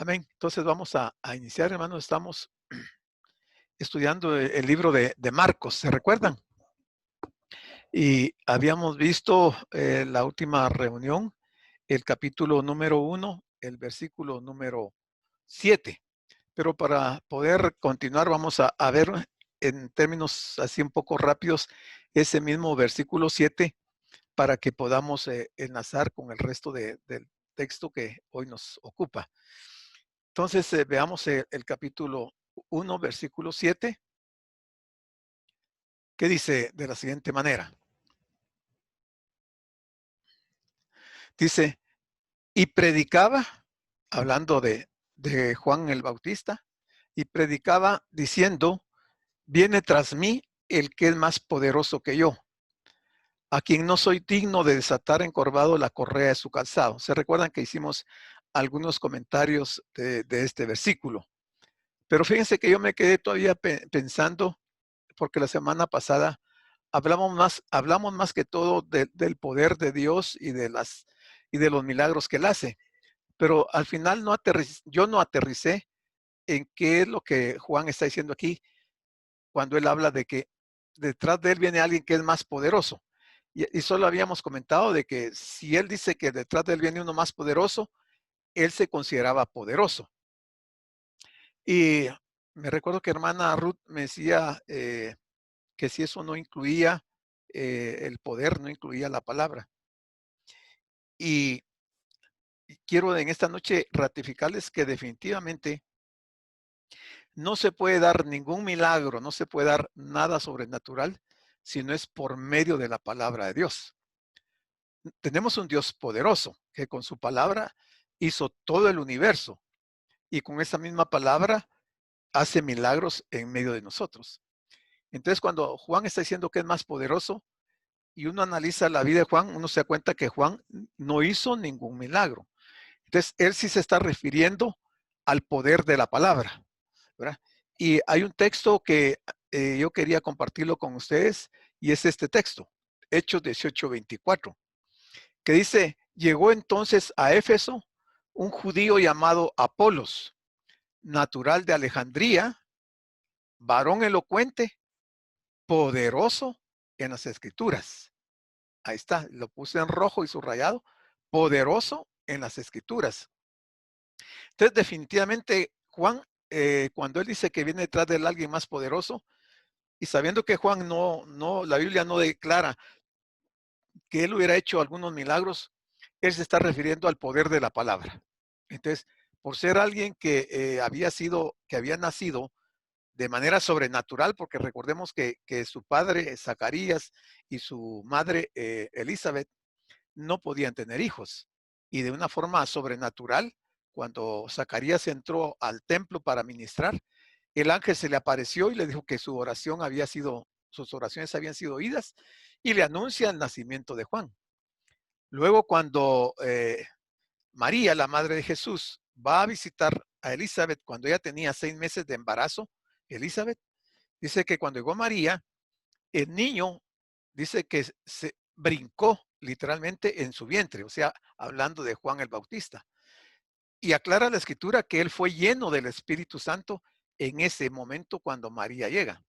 Amén. Entonces vamos a iniciar, hermanos. Estamos estudiando el libro de Marcos, ¿se recuerdan? Y habíamos visto la última reunión, el capítulo número 1, el versículo número 7. Pero para poder continuar, vamos a ver en términos así un poco rápidos ese mismo versículo 7 para que podamos enlazar con el resto del texto que hoy nos ocupa. Entonces, veamos el capítulo 1, versículo 7, que dice de la siguiente manera. Dice, y predicaba, hablando de Juan el Bautista, y predicaba diciendo, viene tras mí el que es más poderoso que yo, a quien no soy digno de desatar encorvado la correa de su calzado. ¿Se recuerdan que hicimos algunos comentarios de este versículo? Pero fíjense que yo me quedé todavía pensando, porque la semana pasada hablamos más que todo del poder de Dios y de los milagros que Él hace. Pero al final yo no aterricé en qué es lo que Juan está diciendo aquí cuando él habla de que detrás de él viene alguien que es más poderoso. Y solo habíamos comentado de que si él dice que detrás de él viene uno más poderoso, él se consideraba poderoso. Y me recuerdo que hermana Ruth me decía que si eso no incluía el poder, no incluía la palabra. Y quiero en esta noche ratificarles que definitivamente no se puede dar ningún milagro, no se puede dar nada sobrenatural si no es por medio de la palabra de Dios. Tenemos un Dios poderoso que con su palabra hizo todo el universo y con esa misma palabra hace milagros en medio de nosotros. Entonces, cuando Juan está diciendo que es más poderoso y uno analiza la vida de Juan, uno se da cuenta que Juan no hizo ningún milagro. Entonces, él sí se está refiriendo al poder de la palabra, ¿verdad? Y hay un texto que yo quería compartirlo con ustedes y es este texto, Hechos 18:24, que dice, llegó entonces a Éfeso un judío llamado Apolos, natural de Alejandría, varón elocuente, poderoso en las escrituras. Ahí está, lo puse en rojo y subrayado, poderoso en las escrituras. Entonces, definitivamente, Juan, cuando él dice que viene detrás de él alguien más poderoso, y sabiendo que Juan la Biblia no declara que él hubiera hecho algunos milagros, él se está refiriendo al poder de la palabra. Entonces, por ser alguien que había nacido de manera sobrenatural, porque recordemos que su padre Zacarías y su madre Elizabeth no podían tener hijos. Y de una forma sobrenatural, cuando Zacarías entró al templo para ministrar, el ángel se le apareció y le dijo que sus oraciones habían sido oídas y le anuncia el nacimiento de Juan. Luego, cuando María, la madre de Jesús, va a visitar a Elizabeth cuando ella tenía 6 meses de embarazo, Elizabeth, dice que cuando llegó María, el niño dice que se brincó literalmente en su vientre, o sea, hablando de Juan el Bautista. Y aclara la escritura que él fue lleno del Espíritu Santo en ese momento cuando María llega.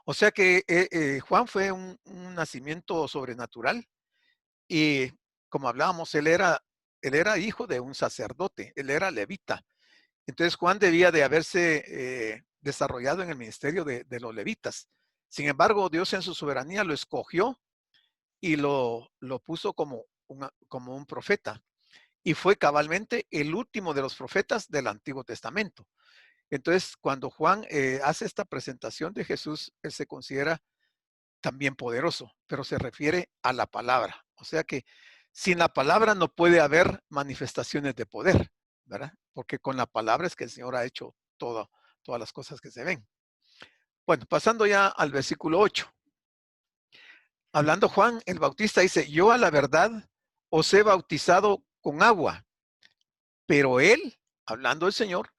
O sea que Juan fue un nacimiento sobrenatural y como hablábamos, él era hijo de un sacerdote, él era levita. Entonces Juan debía de haberse desarrollado en el ministerio de los levitas. Sin embargo, Dios en su soberanía lo escogió y lo puso como un profeta. Y fue cabalmente el último de los profetas del Antiguo Testamento. Entonces, cuando Juan hace esta presentación de Jesús, él se considera también poderoso, pero se refiere a la palabra. O sea que sin la palabra no puede haber manifestaciones de poder, ¿verdad? Porque con la palabra es que el Señor ha hecho todas las cosas que se ven. Bueno, pasando ya al versículo 8. Hablando Juan el Bautista dice, yo a la verdad os he bautizado con agua, pero él, hablando el Señor,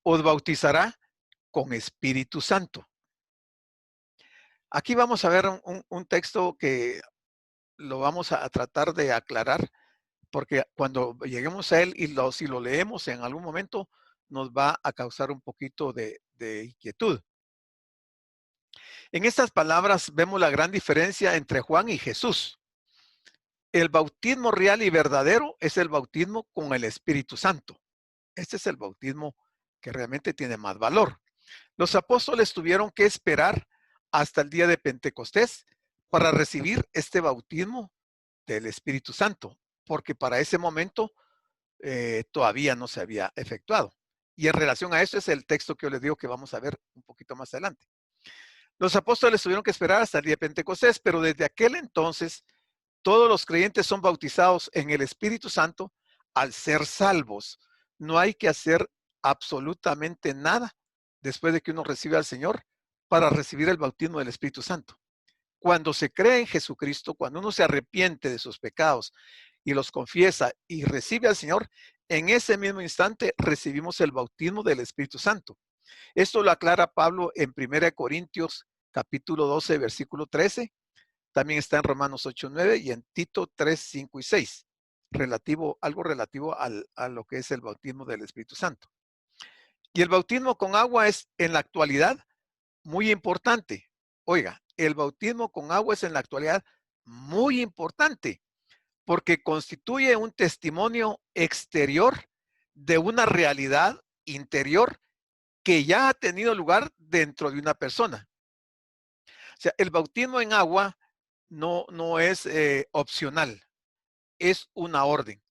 os bautizará con Espíritu Santo. Aquí vamos a ver un texto que lo vamos a tratar de aclarar porque cuando lleguemos a él y si lo leemos en algún momento, nos va a causar un poquito de inquietud. En estas palabras vemos la gran diferencia entre Juan y Jesús. El bautismo real y verdadero es el bautismo con el Espíritu Santo. Este es el bautismo que realmente tiene más valor. Los apóstoles tuvieron que esperar hasta el día de Pentecostés para recibir este bautismo del Espíritu Santo, porque para ese momento todavía no se había efectuado. Y en relación a eso es el texto que yo les digo que vamos a ver un poquito más adelante. Los apóstoles tuvieron que esperar hasta el día de Pentecostés, pero desde aquel entonces todos los creyentes son bautizados en el Espíritu Santo al ser salvos. No hay que hacer absolutamente nada después de que uno recibe al Señor para recibir el bautismo del Espíritu Santo. Cuando se cree en Jesucristo, cuando uno se arrepiente de sus pecados y los confiesa y recibe al Señor, en ese mismo instante recibimos el bautismo del Espíritu Santo. Esto lo aclara Pablo en 1 Corintios capítulo 12, versículo 13. También está en Romanos 8, 9 y en Tito 3, 5 y 6. Algo relativo a lo que es el bautismo del Espíritu Santo. Y el bautismo con agua es en la actualidad muy importante. Oiga, el bautismo con agua es en la actualidad muy importante porque constituye un testimonio exterior de una realidad interior que ya ha tenido lugar dentro de una persona. O sea, el bautismo en agua no es opcional, es una orden,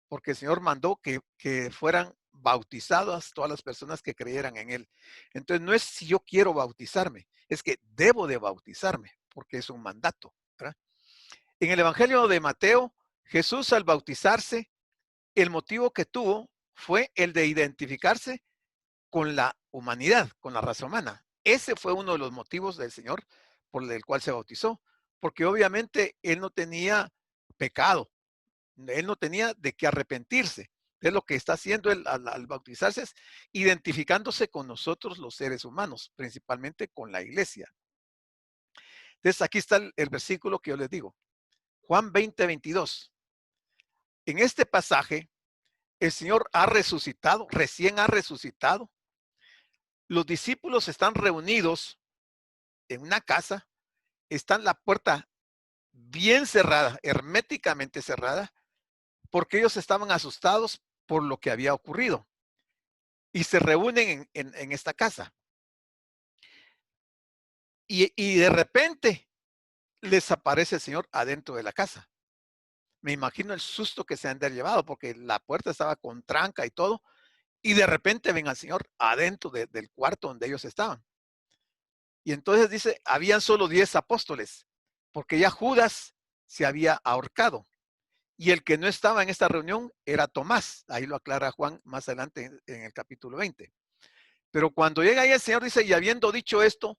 porque el Señor mandó que fueran bautizadas todas las personas que creyeran en Él. Entonces, no es si yo quiero bautizarme, es que debo de bautizarme, porque es un mandato, ¿verdad? En el Evangelio de Mateo, Jesús al bautizarse, el motivo que tuvo fue el de identificarse con la humanidad, con la raza humana. Ese fue uno de los motivos del Señor por el cual se bautizó, porque obviamente Él no tenía pecado, Él no tenía de qué arrepentirse. Es lo que está haciendo él al bautizarse, es identificándose con nosotros los seres humanos, principalmente con la iglesia. Entonces aquí está el versículo que yo les digo. Juan 20, 22. En este pasaje, el Señor ha resucitado, recién ha resucitado. Los discípulos están reunidos en una casa, está la puerta bien cerrada, herméticamente cerrada, porque ellos estaban asustados por lo que había ocurrido y se reúnen en esta casa. Y de repente les aparece el Señor adentro de la casa. Me imagino el susto que se han de haber llevado porque la puerta estaba con tranca y todo, y de repente ven al Señor adentro del cuarto donde ellos estaban. Y entonces dice, habían solo 10 apóstoles, porque ya Judas se había ahorcado. Y el que no estaba en esta reunión era Tomás. Ahí lo aclara Juan más adelante en el capítulo 20. Pero cuando llega ahí el Señor dice, y habiendo dicho esto,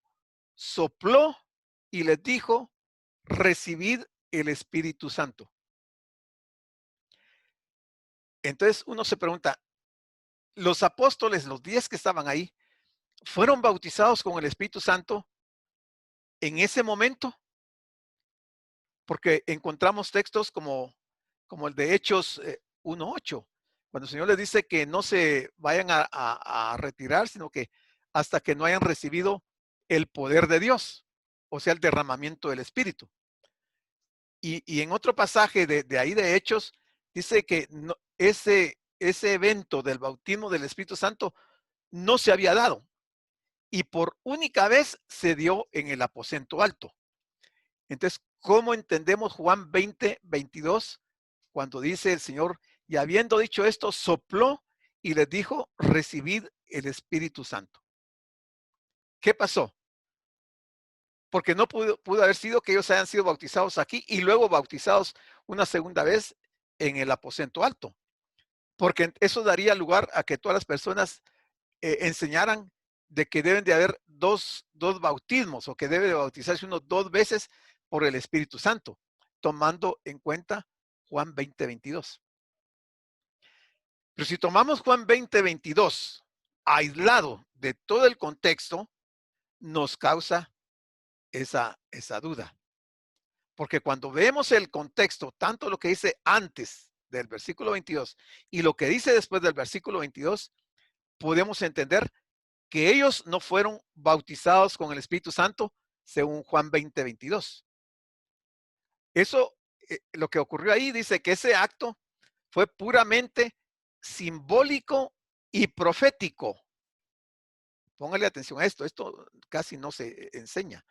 sopló y les dijo, recibid el Espíritu Santo. Entonces uno se pregunta, los apóstoles, los 10 que estaban ahí, ¿fueron bautizados con el Espíritu Santo en ese momento? Porque encontramos textos como el de Hechos 1:8, cuando el Señor les dice que no se vayan a retirar, sino que hasta que no hayan recibido el poder de Dios, o sea, el derramamiento del Espíritu. Y en otro pasaje de ahí de Hechos, dice que no, ese evento del bautismo del Espíritu Santo no se había dado. Y por única vez se dio en el aposento alto. Entonces, ¿cómo entendemos Juan 20, 22? Cuando dice el Señor, y habiendo dicho esto, sopló y les dijo, recibid el Espíritu Santo. ¿Qué pasó? Porque no pudo haber sido que ellos hayan sido bautizados aquí y luego bautizados una segunda vez en el aposento alto. Porque eso daría lugar a que todas las personas enseñaran de que deben de haber dos bautismos o que debe de bautizarse uno 2 veces por el Espíritu Santo, tomando en cuenta Juan 20, 22. Pero si tomamos Juan 20, 22 aislado de todo el contexto, nos causa esa duda. Porque cuando vemos el contexto, tanto lo que dice antes del versículo 22 y lo que dice después del versículo 22, podemos entender que ellos no fueron bautizados con el Espíritu Santo según Juan 20:22. Eso, lo que ocurrió ahí, dice que ese acto fue puramente simbólico y profético. Póngale atención a esto casi no se enseña.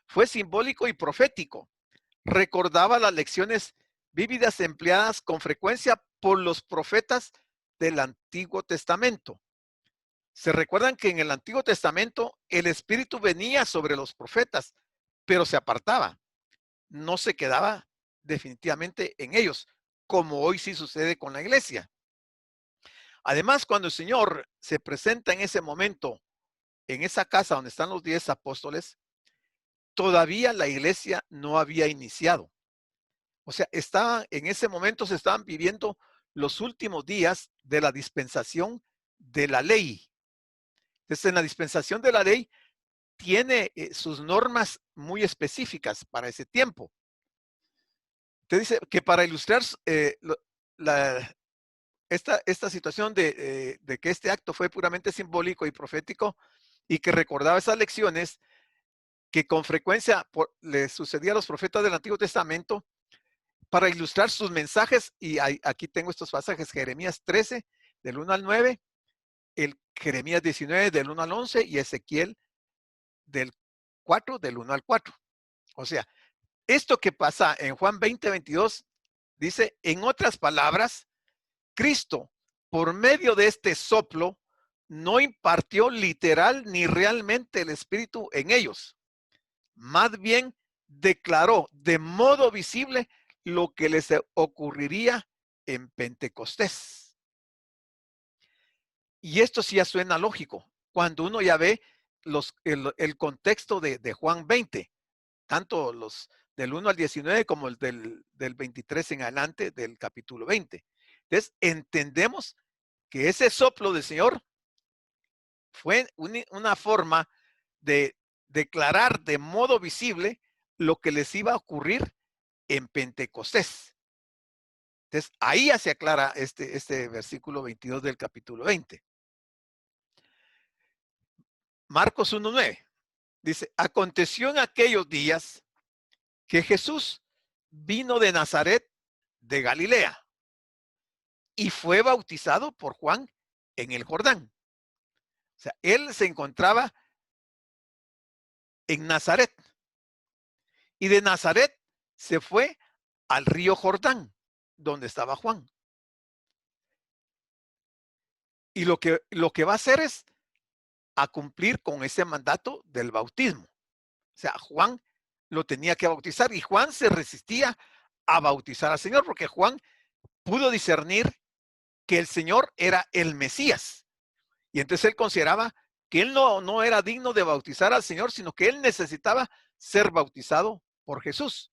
Fue simbólico y profético. Recordaba las lecciones vívidas empleadas con frecuencia por los profetas del Antiguo Testamento. Se recuerdan que en el Antiguo Testamento el Espíritu venía sobre los profetas, pero se apartaba. No se quedaba definitivamente en ellos, como hoy sí sucede con la iglesia. Además, cuando el Señor se presenta en ese momento, en esa casa donde están los 10 apóstoles, todavía la iglesia no había iniciado. O sea, en ese momento se estaban viviendo los últimos días de la dispensación de la ley. Entonces, en la dispensación de la ley tiene sus normas muy específicas para ese tiempo. Te dice que para ilustrar esta situación de que este acto fue puramente simbólico y profético y que recordaba esas lecciones que con frecuencia le sucedía a los profetas del Antiguo Testamento, para ilustrar sus mensajes, y aquí tengo estos pasajes: Jeremías 13, del 1 al 9, Jeremías 19, del 1 al 11, y Ezequiel del 4, del 1 al 4. O sea, esto que pasa en Juan 20:22, dice, en otras palabras, Cristo, por medio de este soplo, no impartió literal ni realmente el Espíritu en ellos. Más bien declaró de modo visible lo que les ocurriría en Pentecostés. Y esto sí ya suena lógico, cuando uno ya ve el contexto de Juan 20, tanto los del 1 al 19 como el del 23 en adelante del capítulo 20. Entonces, entendemos que ese soplo del Señor fue una forma de declarar de modo visible lo que les iba a ocurrir en Pentecostés. Entonces, ahí ya se aclara este versículo 22 del capítulo 20. Marcos 1:9 dice, aconteció en aquellos días que Jesús vino de Nazaret de Galilea y fue bautizado por Juan en el Jordán. O sea, él se encontraba en Nazaret y de Nazaret se fue al río Jordán, donde estaba Juan. Y lo que va a hacer es a cumplir con ese mandato del bautismo. O sea, Juan lo tenía que bautizar y Juan se resistía a bautizar al Señor porque Juan pudo discernir que el Señor era el Mesías. Y entonces él consideraba que él no era digno de bautizar al Señor, sino que él necesitaba ser bautizado por Jesús.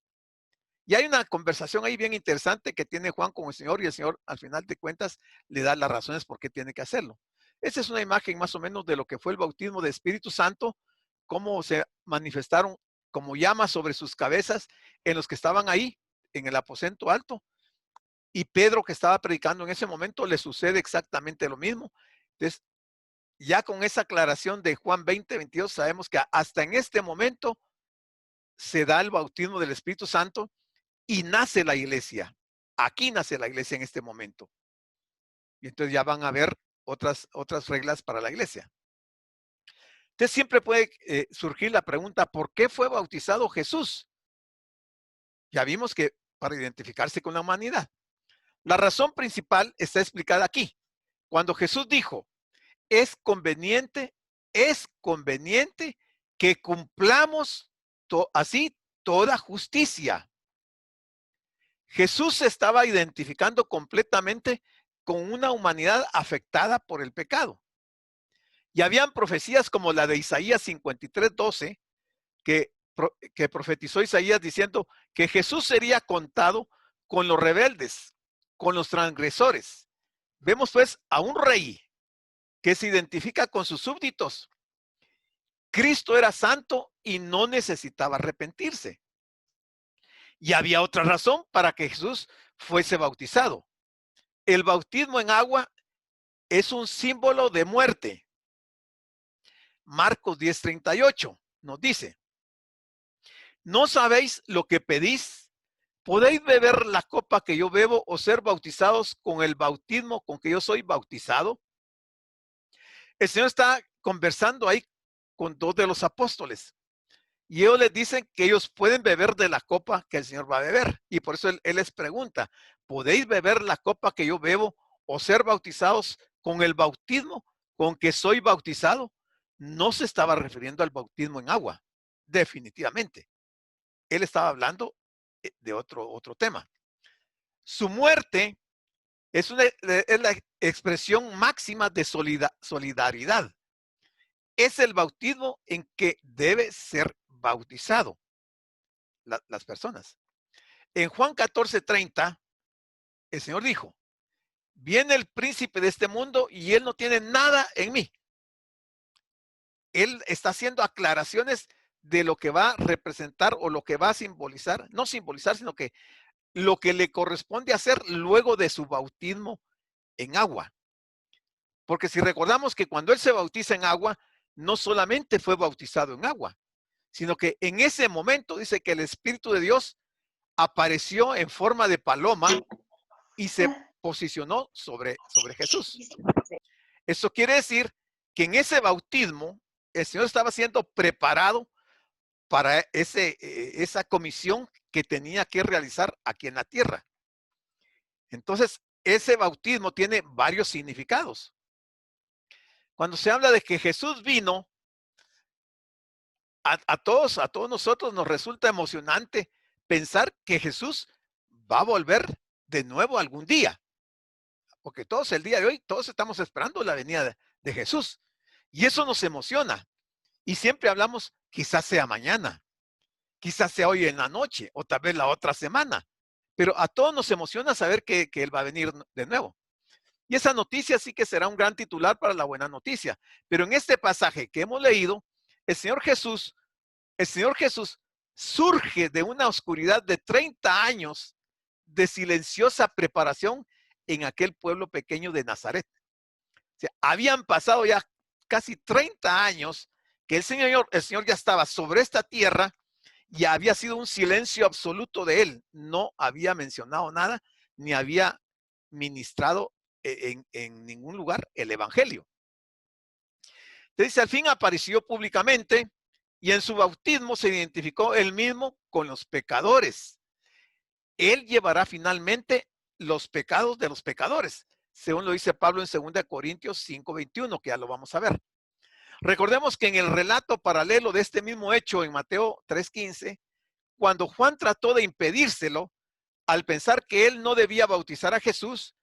Y hay una conversación ahí bien interesante que tiene Juan con el Señor, y el Señor al final de cuentas le da las razones por qué tiene que hacerlo. Esa es una imagen más o menos de lo que fue el bautismo de Espíritu Santo, cómo se manifestaron como llamas sobre sus cabezas en los que estaban ahí en el aposento alto. Y Pedro, que estaba predicando en ese momento, le sucede exactamente lo mismo. Entonces, ya con esa aclaración de Juan 20:22, sabemos que hasta en este momento se da el bautismo del Espíritu Santo y nace la iglesia. Aquí nace la iglesia en este momento. Y entonces ya van a haber otras reglas para la iglesia. Entonces siempre puede surgir la pregunta, ¿por qué fue bautizado Jesús? Ya vimos que para identificarse con la humanidad. La razón principal está explicada aquí. Cuando Jesús dijo, es conveniente que cumplamos así toda justicia. Jesús se estaba identificando completamente con una humanidad afectada por el pecado. Y habían profecías como la de Isaías 53:12, que profetizó Isaías diciendo que Jesús sería contado con los rebeldes, con los transgresores. Vemos pues a un rey que se identifica con sus súbditos. Cristo era santo y no necesitaba arrepentirse. Y había otra razón para que Jesús fuese bautizado. el bautismo en agua es un símbolo de muerte. Marcos 10:38 nos dice, ¿no sabéis lo que pedís? ¿Podéis beber la copa que yo bebo o ser bautizados con el bautismo con que yo soy bautizado? El Señor está conversando ahí con dos de los apóstoles y ellos les dicen que ellos pueden beber de la copa que el Señor va a beber. Y por eso él les pregunta, ¿podéis beber la copa que yo bebo o ser bautizados con el bautismo con que soy bautizado? No se estaba refiriendo al bautismo en agua, definitivamente. Él estaba hablando de otro tema. Su muerte es la expresión máxima de solidaridad. Es el bautismo en que debe ser bautizado las personas. En Juan 14:30, el Señor dijo, viene el príncipe de este mundo y él no tiene nada en mí. Él está haciendo aclaraciones de lo que va a representar o lo que va a simbolizar, no simbolizar, sino que lo que le corresponde hacer luego de su bautismo en agua. Porque si recordamos que cuando él se bautiza en agua, no solamente fue bautizado en agua, sino que en ese momento dice que el Espíritu de Dios apareció en forma de paloma y se posicionó sobre Jesús. Eso quiere decir que en ese bautismo el Señor estaba siendo preparado para esa comisión que tenía que realizar aquí en la tierra. Entonces, ese bautismo tiene varios significados. Cuando se habla de que Jesús vino, a todos nosotros nos resulta emocionante pensar que Jesús va a volver de nuevo algún día. Porque todos el día de hoy, todos estamos esperando la venida de Jesús. Y eso nos emociona. Y siempre hablamos, quizás sea mañana, quizás sea hoy en la noche o tal vez la otra semana. Pero a todos nos emociona saber que Él va a venir de nuevo. Y esa noticia sí que será un gran titular para la buena noticia. Pero en este pasaje que hemos leído, el Señor Jesús surge de una oscuridad de 30 años de silenciosa preparación en aquel pueblo pequeño de Nazaret. O sea, habían pasado ya casi 30 años que el Señor ya estaba sobre esta tierra y había sido un silencio absoluto de él. No había mencionado nada, ni había ministrado en ningún lugar el evangelio. Entonces, al fin apareció públicamente y en su bautismo se identificó él mismo con los pecadores. Él llevará finalmente los pecados de los pecadores, según lo dice Pablo en 2 Corintios 5:21, que ya lo vamos a ver. Recordemos que en el relato paralelo de este mismo hecho en Mateo 3:15, cuando Juan trató de impedírselo, al pensar que él no debía bautizar a Jesús,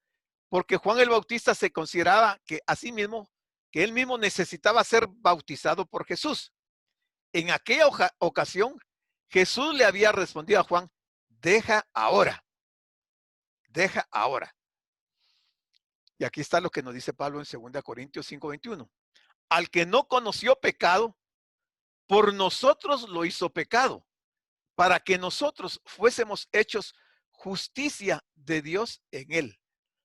porque Juan el Bautista se consideraba que que él mismo necesitaba ser bautizado por Jesús. En aquella ocasión, Jesús le había respondido a Juan, deja ahora. Y aquí está lo que nos dice Pablo en 2 Corintios 5:21. Al que no conoció pecado, por nosotros lo hizo pecado, para que nosotros fuésemos hechos justicia de Dios en él.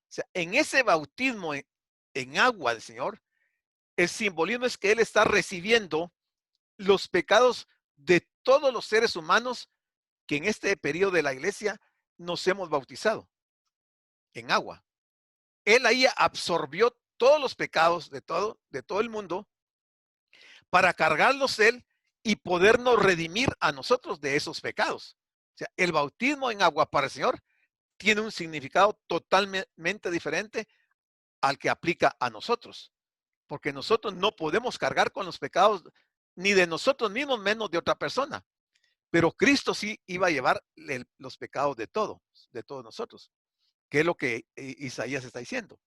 O sea, en ese bautismo en agua del Señor, el simbolismo es que él está recibiendo los pecados de todos los seres humanos que en este periodo de la iglesia nos hemos bautizado en agua. Él ahí absorbió todos los pecados de todo el mundo para cargarlos él y podernos redimir a nosotros de esos pecados. O sea, el bautismo en agua para el Señor tiene un significado totalmente diferente al que aplica a nosotros, porque nosotros no podemos cargar con los pecados ni de nosotros mismos, menos de otra persona. Pero Cristo sí iba a llevar los pecados de todos nosotros, que es lo que Isaías está diciendo.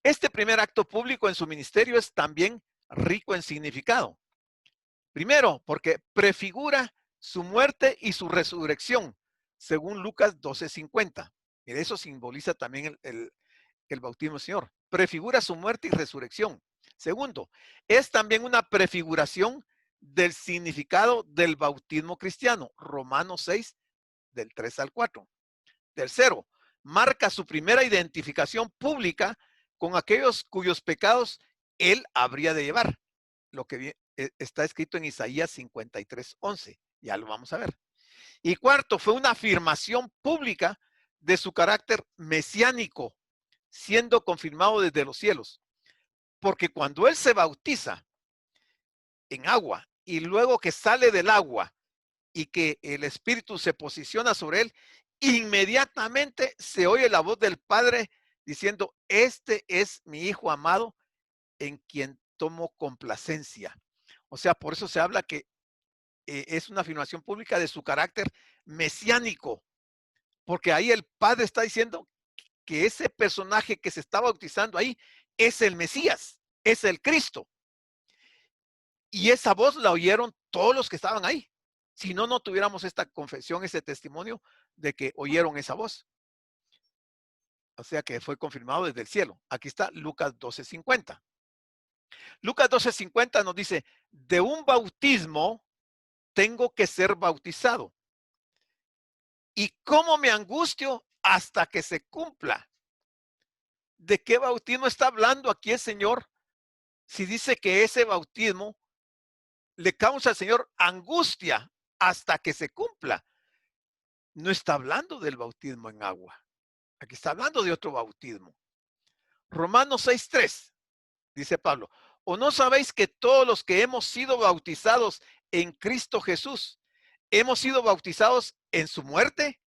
Este primer acto público en su ministerio es también rico en significado. Primero, porque prefigura su muerte y su resurrección, según Lucas 12:50. Mire, eso simboliza también el bautismo del Señor. Prefigura su muerte y resurrección. Segundo, es también una prefiguración del significado del bautismo cristiano, Romanos 6, del 3 al 4. Tercero, marca su primera identificación pública con aquellos cuyos pecados él habría de llevar, lo que está escrito en Isaías 53:11. Ya lo vamos a ver. Y cuarto, fue una afirmación pública de su carácter mesiánico, siendo confirmado desde los cielos. Porque cuando él se bautiza en agua y luego que sale del agua y que el Espíritu se posiciona sobre él, inmediatamente se oye la voz del Padre diciendo, este es mi Hijo amado en quien tomo complacencia. O sea, por eso se habla que es una afirmación pública de su carácter mesiánico, porque ahí el Padre está diciendo que ese personaje que se está bautizando ahí es el Mesías, es el Cristo. Y esa voz la oyeron todos los que estaban ahí. Si no, no tuviéramos esta confesión, ese testimonio de que oyeron esa voz. O sea que fue confirmado desde el cielo. Aquí está Lucas 12:50. Lucas 12:50 nos dice, de un bautismo tengo que ser bautizado. ¿Y cómo me angustio hasta que se cumpla? ¿De qué bautismo está hablando aquí el Señor? Si dice que ese bautismo le causa al Señor angustia hasta que se cumpla. No está hablando del bautismo en agua. Aquí está hablando de otro bautismo. Romanos 6:3, dice Pablo, ¿o no sabéis que todos los que hemos sido bautizados en Cristo Jesús, hemos sido bautizados en su muerte?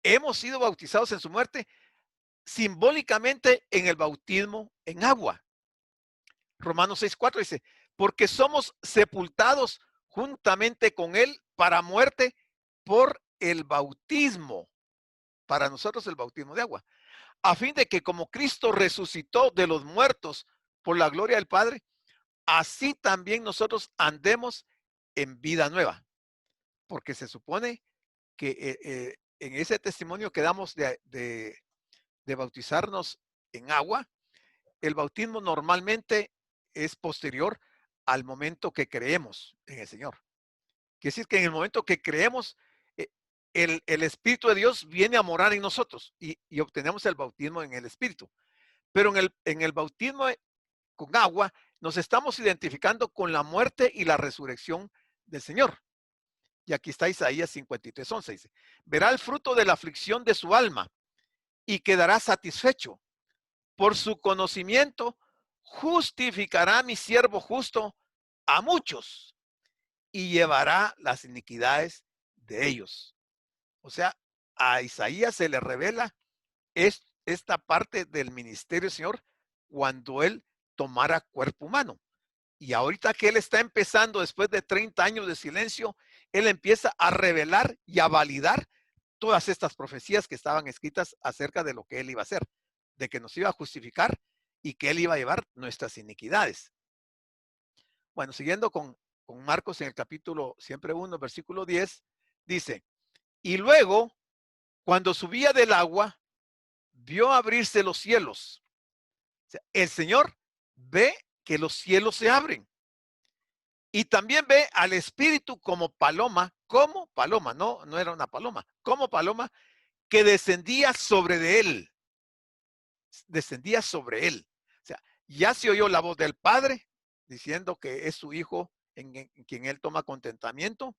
Hemos sido bautizados en su muerte simbólicamente en el bautismo en agua. Romanos 6:4 dice, porque somos sepultados juntamente con él para muerte por el bautismo. Para nosotros el bautismo de agua. A fin de que como Cristo resucitó de los muertos por la gloria del Padre, así también nosotros andemos en vida nueva. Porque se supone que en ese testimonio que damos de bautizarnos en agua, el bautismo normalmente es posterior al momento que creemos en el Señor. Quiere decir que en el momento que creemos, eh, el Espíritu de Dios viene a morar en nosotros y obtenemos el bautismo en el Espíritu. Pero en el bautismo con agua nos estamos identificando con la muerte y la resurrección del Señor. Y aquí está Isaías 53:11, dice, verá el fruto de la aflicción de su alma y quedará satisfecho. Por su conocimiento justificará mi siervo justo a muchos y llevará las iniquidades de ellos. O sea, a Isaías se le revela esta parte del ministerio del Señor cuando él tomara cuerpo humano. Y ahorita que él está empezando, después de 30 años de silencio, él empieza a revelar y a validar todas estas profecías que estaban escritas acerca de lo que él iba a hacer, de que nos iba a justificar y que él iba a llevar nuestras iniquidades. Bueno, siguiendo con Marcos en el capítulo siempre 1, versículo 10, dice, y luego, cuando subía del agua, vio abrirse los cielos. O sea, el Señor ve que los cielos se abren. Y también ve al Espíritu como paloma, no era una paloma, como paloma que descendía sobre él. O sea, ya se oyó la voz del Padre diciendo que es su Hijo en quien él toma contentamiento.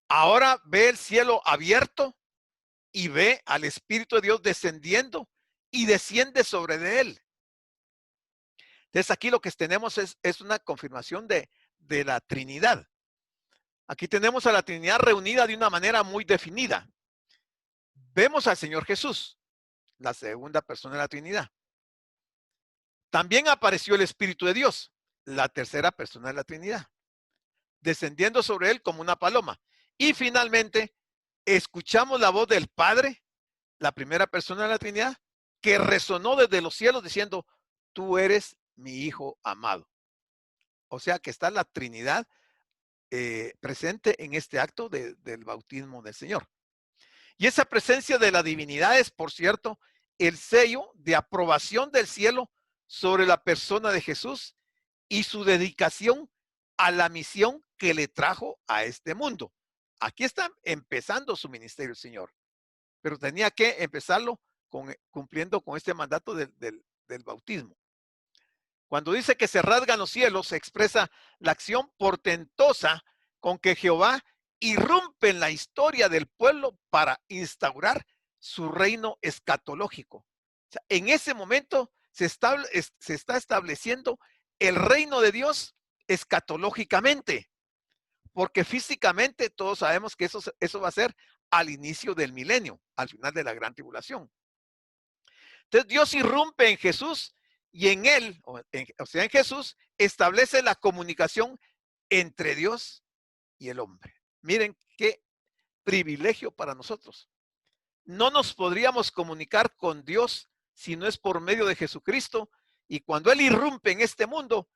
Ahora ve el cielo abierto y ve al Espíritu de Dios descendiendo y desciende sobre de él. Entonces aquí lo que tenemos es una confirmación de la Trinidad. Aquí tenemos a la Trinidad reunida de una manera muy definida. Vemos al Señor Jesús, la segunda persona de la Trinidad. También apareció el Espíritu de Dios, la tercera persona de la Trinidad, descendiendo sobre él como una paloma. Y finalmente, escuchamos la voz del Padre, la primera persona de la Trinidad, que resonó desde los cielos diciendo, tú eres mi Hijo amado. O sea que está la Trinidad presente en este acto del bautismo del Señor. Y esa presencia de la divinidad es, por cierto, el sello de aprobación del cielo sobre la persona de Jesús y su dedicación a la misión que le trajo a este mundo. Aquí está empezando su ministerio el Señor. pero tenía que empezarlo cumpliendo con este mandato del bautismo. Cuando dice que se rasgan los cielos, se expresa la acción portentosa con que Jehová irrumpe en la historia del pueblo para instaurar su reino escatológico. O sea, en ese momento se está estableciendo el reino de Dios escatológicamente, porque físicamente todos sabemos que eso va a ser al inicio del milenio, al final de la gran tribulación. Entonces Dios irrumpe en Jesús y en él, o sea, en Jesús, establece la comunicación entre Dios y el hombre. Miren qué privilegio para nosotros. No nos podríamos comunicar con Dios si no es por medio de Jesucristo, y cuando Él irrumpe en este mundo,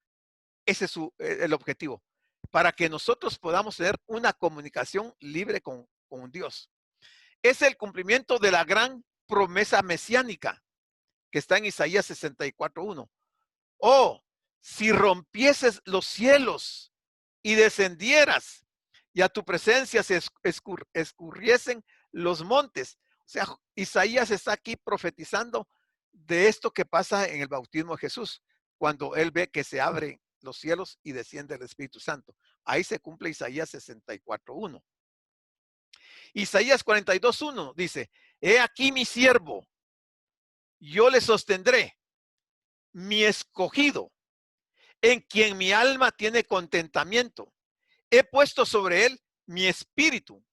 ese es el objetivo, para que nosotros podamos tener una comunicación libre con Dios. Es el cumplimiento de la gran promesa mesiánica que está en Isaías 64:1. Oh, si rompieses los cielos y descendieras, y a tu presencia se escurriesen los montes. O sea, Isaías está aquí profetizando de esto que pasa en el bautismo de Jesús, cuando él ve que se abren los cielos y desciende el Espíritu Santo. Ahí se cumple Isaías 64:1. Isaías 42:1 dice: he aquí mi siervo, yo le sostendré, mi escogido, en quien mi alma tiene contentamiento. He puesto sobre él mi espíritu.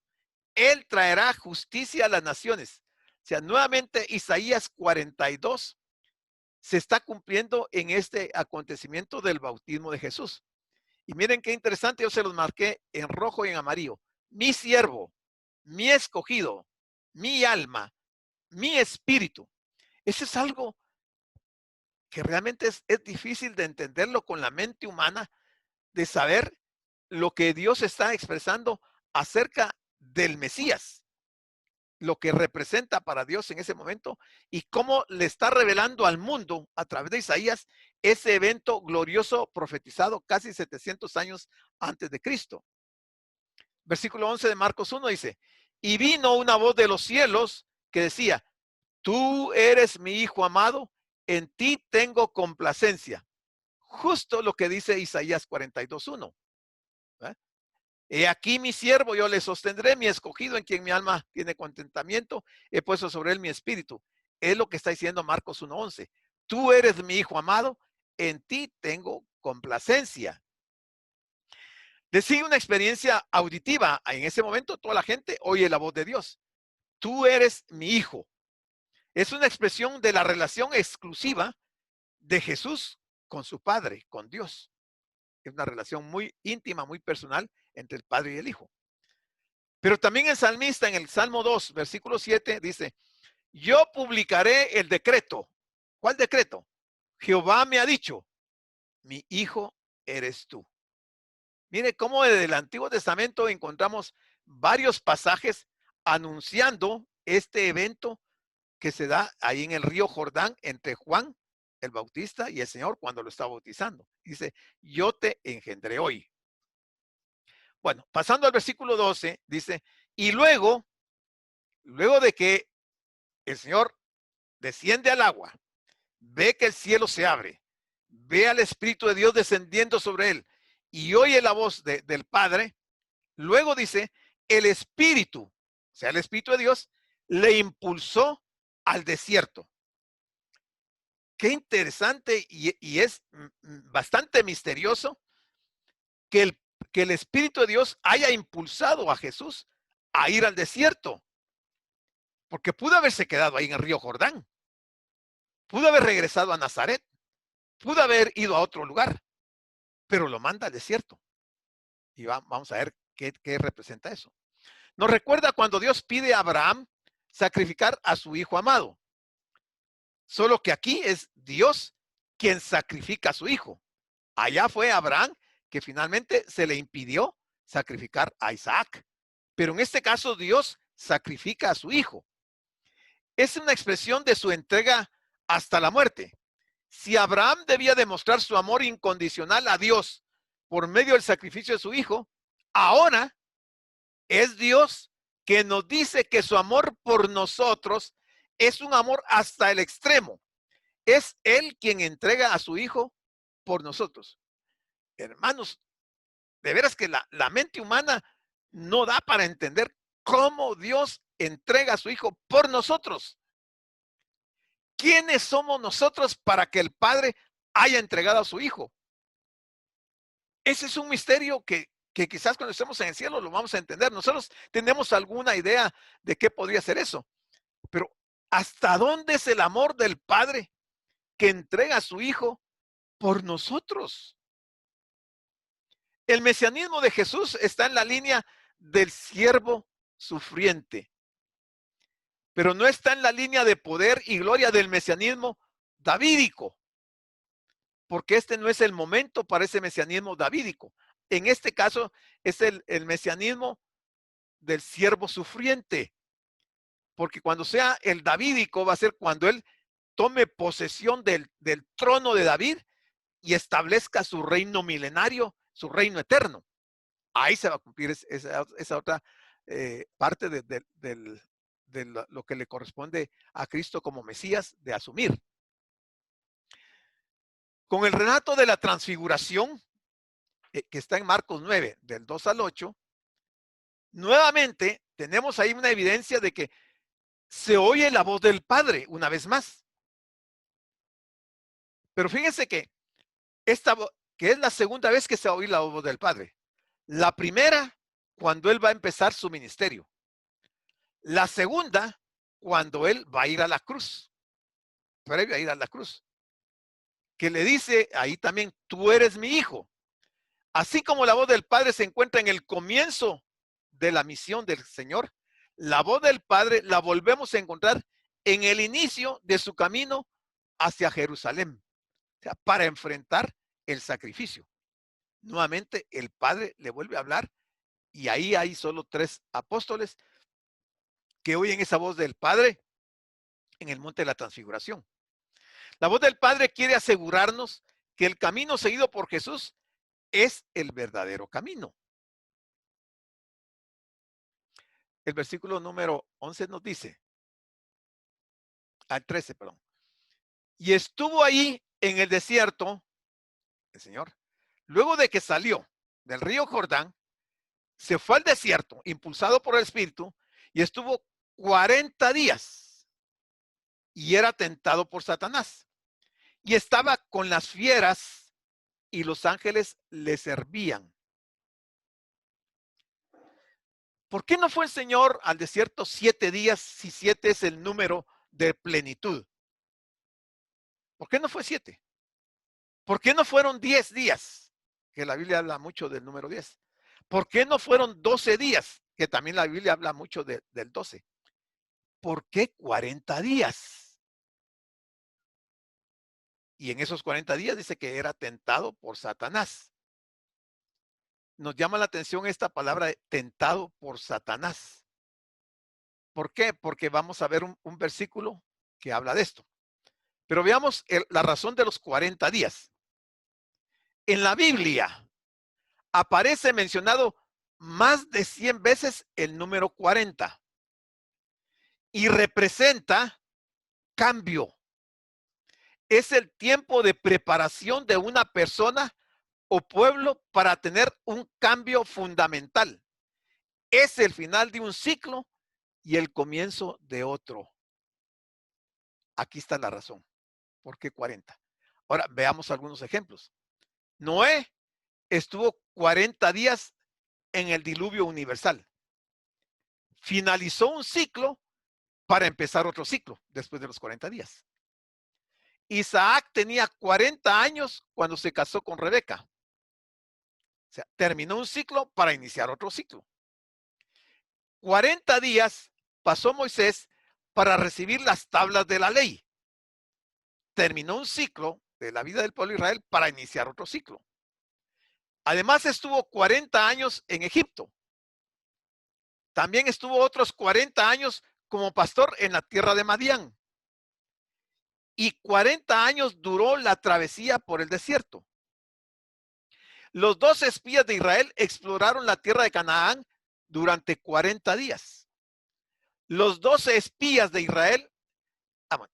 Él traerá justicia a las naciones. O sea, nuevamente Isaías 42 se está cumpliendo en este acontecimiento del bautismo de Jesús. Y miren qué interesante, yo se los marqué en rojo y en amarillo. Mi siervo, mi escogido, mi alma, mi espíritu. Eso es algo que realmente es difícil de entenderlo con la mente humana, de saber lo que Dios está expresando acerca del Mesías, lo que representa para Dios en ese momento y cómo le está revelando al mundo a través de Isaías ese evento glorioso profetizado casi 700 años antes de Cristo. Versículo 11 de Marcos 1 dice: y vino una voz de los cielos que decía: tú eres mi hijo amado, en ti tengo complacencia. Justo lo que dice Isaías 42:1. He aquí mi siervo, yo le sostendré, mi escogido, en quien mi alma tiene contentamiento, he puesto sobre él mi espíritu. Es lo que está diciendo Marcos 1:11. Tú eres mi hijo amado, en ti tengo complacencia. Decide una experiencia auditiva. En ese momento toda la gente oye la voz de Dios. Tú eres mi hijo. Es una expresión de la relación exclusiva de Jesús con su Padre, con Dios. Es una relación muy íntima, muy personal entre el Padre y el Hijo. Pero también el salmista en el Salmo 2, versículo 7, dice: yo publicaré el decreto. ¿Cuál decreto? Jehová me ha dicho: mi hijo eres tú. Mire cómo desde el Antiguo Testamento encontramos varios pasajes anunciando este evento que se da ahí en el río Jordán entre Juan el Bautista y el Señor cuando lo está bautizando. Dice: yo te engendré hoy. Bueno, pasando al versículo 12, dice: y luego de que el Señor desciende al agua, ve que el cielo se abre, ve al Espíritu de Dios descendiendo sobre él y oye la voz del Padre, luego dice: el Espíritu, o sea, el Espíritu de Dios, le impulsó al desierto. Qué interesante y es bastante misterioso que el Espíritu de Dios haya impulsado a Jesús a ir al desierto, porque pudo haberse quedado ahí en el río Jordán, pudo haber regresado a Nazaret, pudo haber ido a otro lugar, pero lo manda al desierto. Y vamos a ver qué representa eso. Nos recuerda cuando Dios pide a Abraham sacrificar a su hijo amado, solo que aquí es Dios quien sacrifica a su hijo. Allá fue Abraham que finalmente se le impidió sacrificar a Isaac, pero en este caso Dios sacrifica a su hijo. Es una expresión de su entrega hasta la muerte. Si Abraham debía demostrar su amor incondicional a Dios por medio del sacrificio de su hijo, ahora es Dios que nos dice que su amor por nosotros es un amor hasta el extremo. Es Él quien entrega a su Hijo por nosotros. Hermanos, de veras que la mente humana no da para entender cómo Dios entrega a su Hijo por nosotros. ¿Quiénes somos nosotros para que el Padre haya entregado a su Hijo? Ese es un misterio que quizás cuando estemos en el cielo lo vamos a entender. Nosotros tenemos alguna idea de qué podría ser eso, pero ¿hasta dónde es el amor del Padre que entrega a su Hijo por nosotros? El mesianismo de Jesús está en la línea del siervo sufriente, pero no está en la línea de poder y gloria del mesianismo davídico, porque este no es el momento para ese mesianismo davídico. En este caso es el mesianismo del siervo sufriente, porque cuando sea el davídico va a ser cuando él tome posesión del trono de David y establezca su reino milenario, su reino eterno. Ahí se va a cumplir esa otra parte de lo que le corresponde a Cristo como Mesías de asumir. Con el relato de la transfiguración, que está en Marcos 9, del 2 al 8, nuevamente tenemos ahí una evidencia de que se oye la voz del Padre una vez más. Pero fíjense que que es la segunda vez que se va a oír la voz del Padre. La primera, cuando Él va a empezar su ministerio. La segunda, cuando Él va a ir a la cruz, previo a ir a la cruz, que le dice ahí también, tú eres mi hijo. Así como la voz del Padre se encuentra en el comienzo de la misión del Señor, la voz del Padre la volvemos a encontrar en el inicio de su camino hacia Jerusalén, o sea, para enfrentar el sacrificio. Nuevamente el Padre le vuelve a hablar y ahí hay solo 3 apóstoles que oyen esa voz del Padre en el monte de la transfiguración. La voz del Padre quiere asegurarnos que el camino seguido por Jesús es el verdadero camino. El versículo número 11 nos dice, al 13, perdón. Y estuvo ahí en el desierto, el Señor, luego de que salió del río Jordán, se fue al desierto, impulsado por el Espíritu, y estuvo 40 días y era tentado por Satanás. Y estaba con las fieras y los ángeles le servían. ¿Por qué no fue el Señor al desierto 7 días si 7 es el número de plenitud? ¿Por qué no fue 7? ¿Por qué no fueron 10 días? Que la Biblia habla mucho del número 10. ¿Por qué no fueron 12 días? Que también la Biblia habla mucho del 12. ¿Por qué 40 días? Y en esos 40 días dice que era tentado por Satanás. Nos llama la atención esta palabra de tentado por Satanás. ¿Por qué? Porque vamos a ver un versículo que habla de esto. Pero veamos la razón de los 40 días. En la Biblia aparece mencionado más de 100 veces el número 40 y representa cambio. Es el tiempo de preparación de una persona o pueblo para tener un cambio fundamental. Es el final de un ciclo y el comienzo de otro. Aquí está la razón. ¿Por qué 40? Ahora veamos algunos ejemplos. Noé estuvo 40 días en el diluvio universal. Finalizó un ciclo para empezar otro ciclo después de los 40 días. Isaac tenía 40 años cuando se casó con Rebeca. O sea, terminó un ciclo para iniciar otro ciclo. 40 días pasó Moisés para recibir las tablas de la ley. Terminó un ciclo de la vida del pueblo de Israel para iniciar otro ciclo. Además estuvo 40 años en Egipto. También estuvo otros 40 años como pastor en la tierra de Madián. Y 40 años duró la travesía por el desierto. Los 12 espías de Israel exploraron la tierra de Canaán durante 40 días. Los 12 espías de Israel, bueno,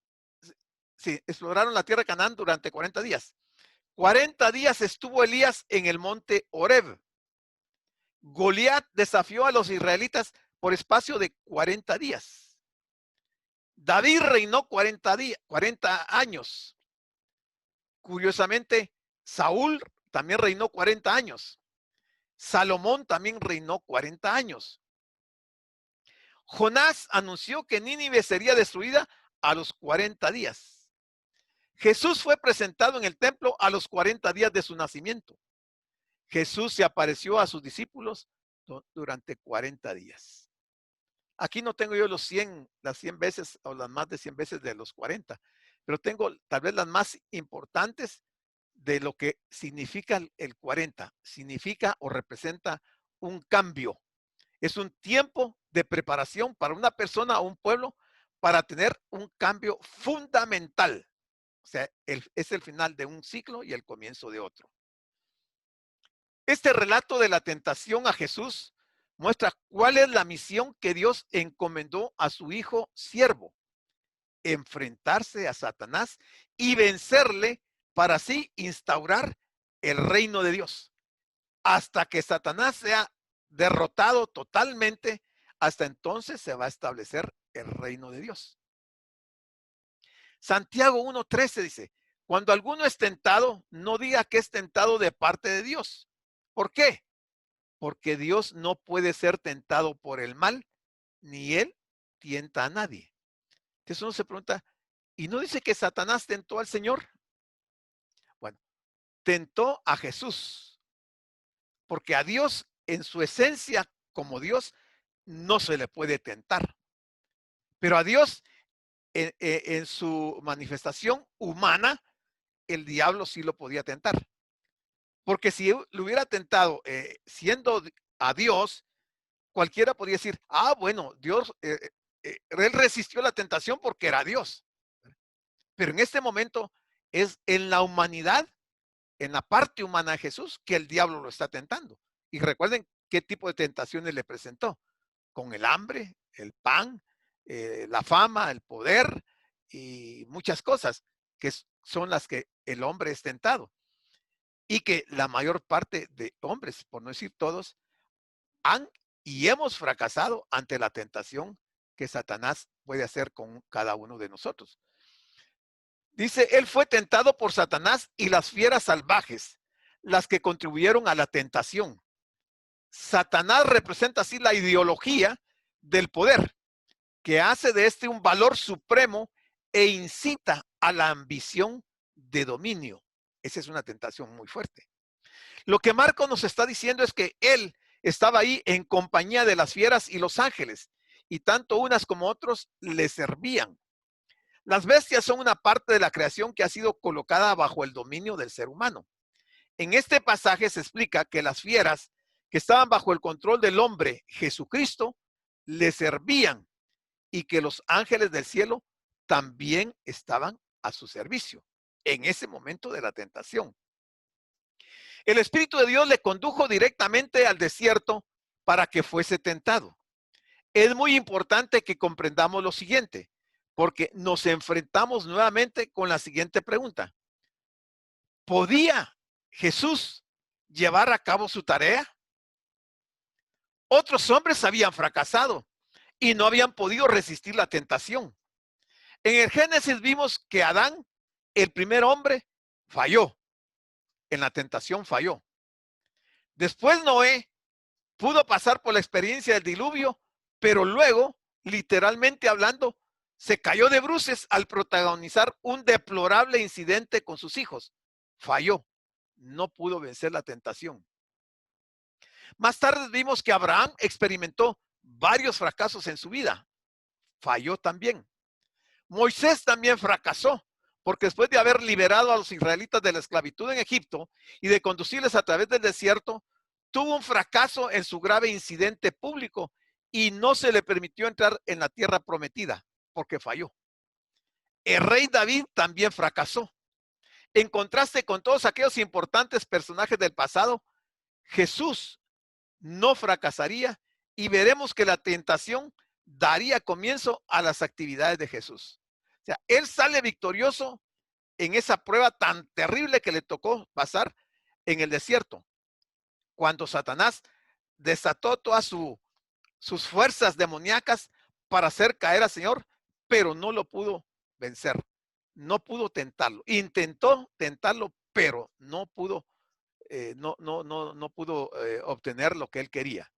sí, exploraron la tierra de Canaán durante 40 días. 40 días estuvo Elías en el monte Horeb. Goliat desafió a los israelitas por espacio de 40 días. David reinó 40 años. Curiosamente, Saúl también reinó 40 años. Salomón también reinó 40 años. Jonás anunció que Nínive sería destruida a los 40 días. Jesús fue presentado en el templo a los 40 días de su nacimiento. Jesús se apareció a sus discípulos durante 40 días. Aquí no tengo yo las 100 veces o las más de 100 veces de los 40, pero tengo tal vez las más importantes de lo que significa el 40. Significa o representa un cambio. Es un tiempo de preparación para una persona o un pueblo para tener un cambio fundamental. O sea, es el final de un ciclo y el comienzo de otro. Este relato de la tentación a Jesús muestra cuál es la misión que Dios encomendó a su hijo siervo: enfrentarse a Satanás y vencerle para así instaurar el reino de Dios. Hasta que Satanás sea derrotado totalmente, hasta entonces se va a establecer el reino de Dios. Santiago 1:13 dice: cuando alguno es tentado, no diga que es tentado de parte de Dios. ¿Por qué? Porque Dios no puede ser tentado por el mal, ni él tienta a nadie. Entonces uno se pregunta, ¿y no dice que Satanás tentó al Señor? Bueno, tentó a Jesús, porque a Dios en su esencia como Dios no se le puede tentar. Pero a Dios en su manifestación humana, el diablo sí lo podía tentar. Porque si lo hubiera tentado siendo a Dios, cualquiera podría decir, bueno, Dios, él resistió la tentación porque era Dios. Pero en este momento es en la humanidad, en la parte humana de Jesús, que el diablo lo está tentando. Y recuerden qué tipo de tentaciones le presentó: con el hambre, el pan, la fama, el poder y muchas cosas que son las que el hombre es tentado. Y que la mayor parte de hombres, por no decir todos, han y hemos fracasado ante la tentación que Satanás puede hacer con cada uno de nosotros. Dice, él fue tentado por Satanás y las fieras salvajes, las que contribuyeron a la tentación. Satanás representa así la ideología del poder, que hace de este un valor supremo e incita a la ambición de dominio. Esa es una tentación muy fuerte. Lo que Marcos nos está diciendo es que él estaba ahí en compañía de las fieras y los ángeles, y tanto unas como otros le servían. Las bestias son una parte de la creación que ha sido colocada bajo el dominio del ser humano. En este pasaje se explica que las fieras que estaban bajo el control del hombre Jesucristo le servían, y que los ángeles del cielo también estaban a su servicio en ese momento de la tentación. El Espíritu de Dios le condujo directamente al desierto para que fuese tentado. Es muy importante que comprendamos lo siguiente, porque nos enfrentamos nuevamente con la siguiente pregunta: ¿podía Jesús llevar a cabo su tarea? Otros hombres habían fracasado y no habían podido resistir la tentación. En el Génesis vimos que Adán, el primer hombre, falló. En la tentación falló. Después Noé pudo pasar por la experiencia del diluvio, pero luego, literalmente hablando, se cayó de bruces al protagonizar un deplorable incidente con sus hijos. Falló. No pudo vencer la tentación. Más tarde vimos que Abraham experimentó varios fracasos en su vida. Falló también. Moisés también fracasó, porque después de haber liberado a los israelitas de la esclavitud en Egipto y de conducirles a través del desierto, tuvo un fracaso en su grave incidente público y no se le permitió entrar en la tierra prometida, porque falló. El rey David también fracasó. En contraste con todos aquellos importantes personajes del pasado, Jesús no fracasaría, y veremos que la tentación daría comienzo a las actividades de Jesús. O sea, él sale victorioso en esa prueba tan terrible que le tocó pasar en el desierto, cuando Satanás desató todas sus fuerzas demoníacas para hacer caer al Señor, pero no lo pudo vencer, no pudo tentarlo. Intentó tentarlo, pero no pudo, no pudo obtener lo que él quería.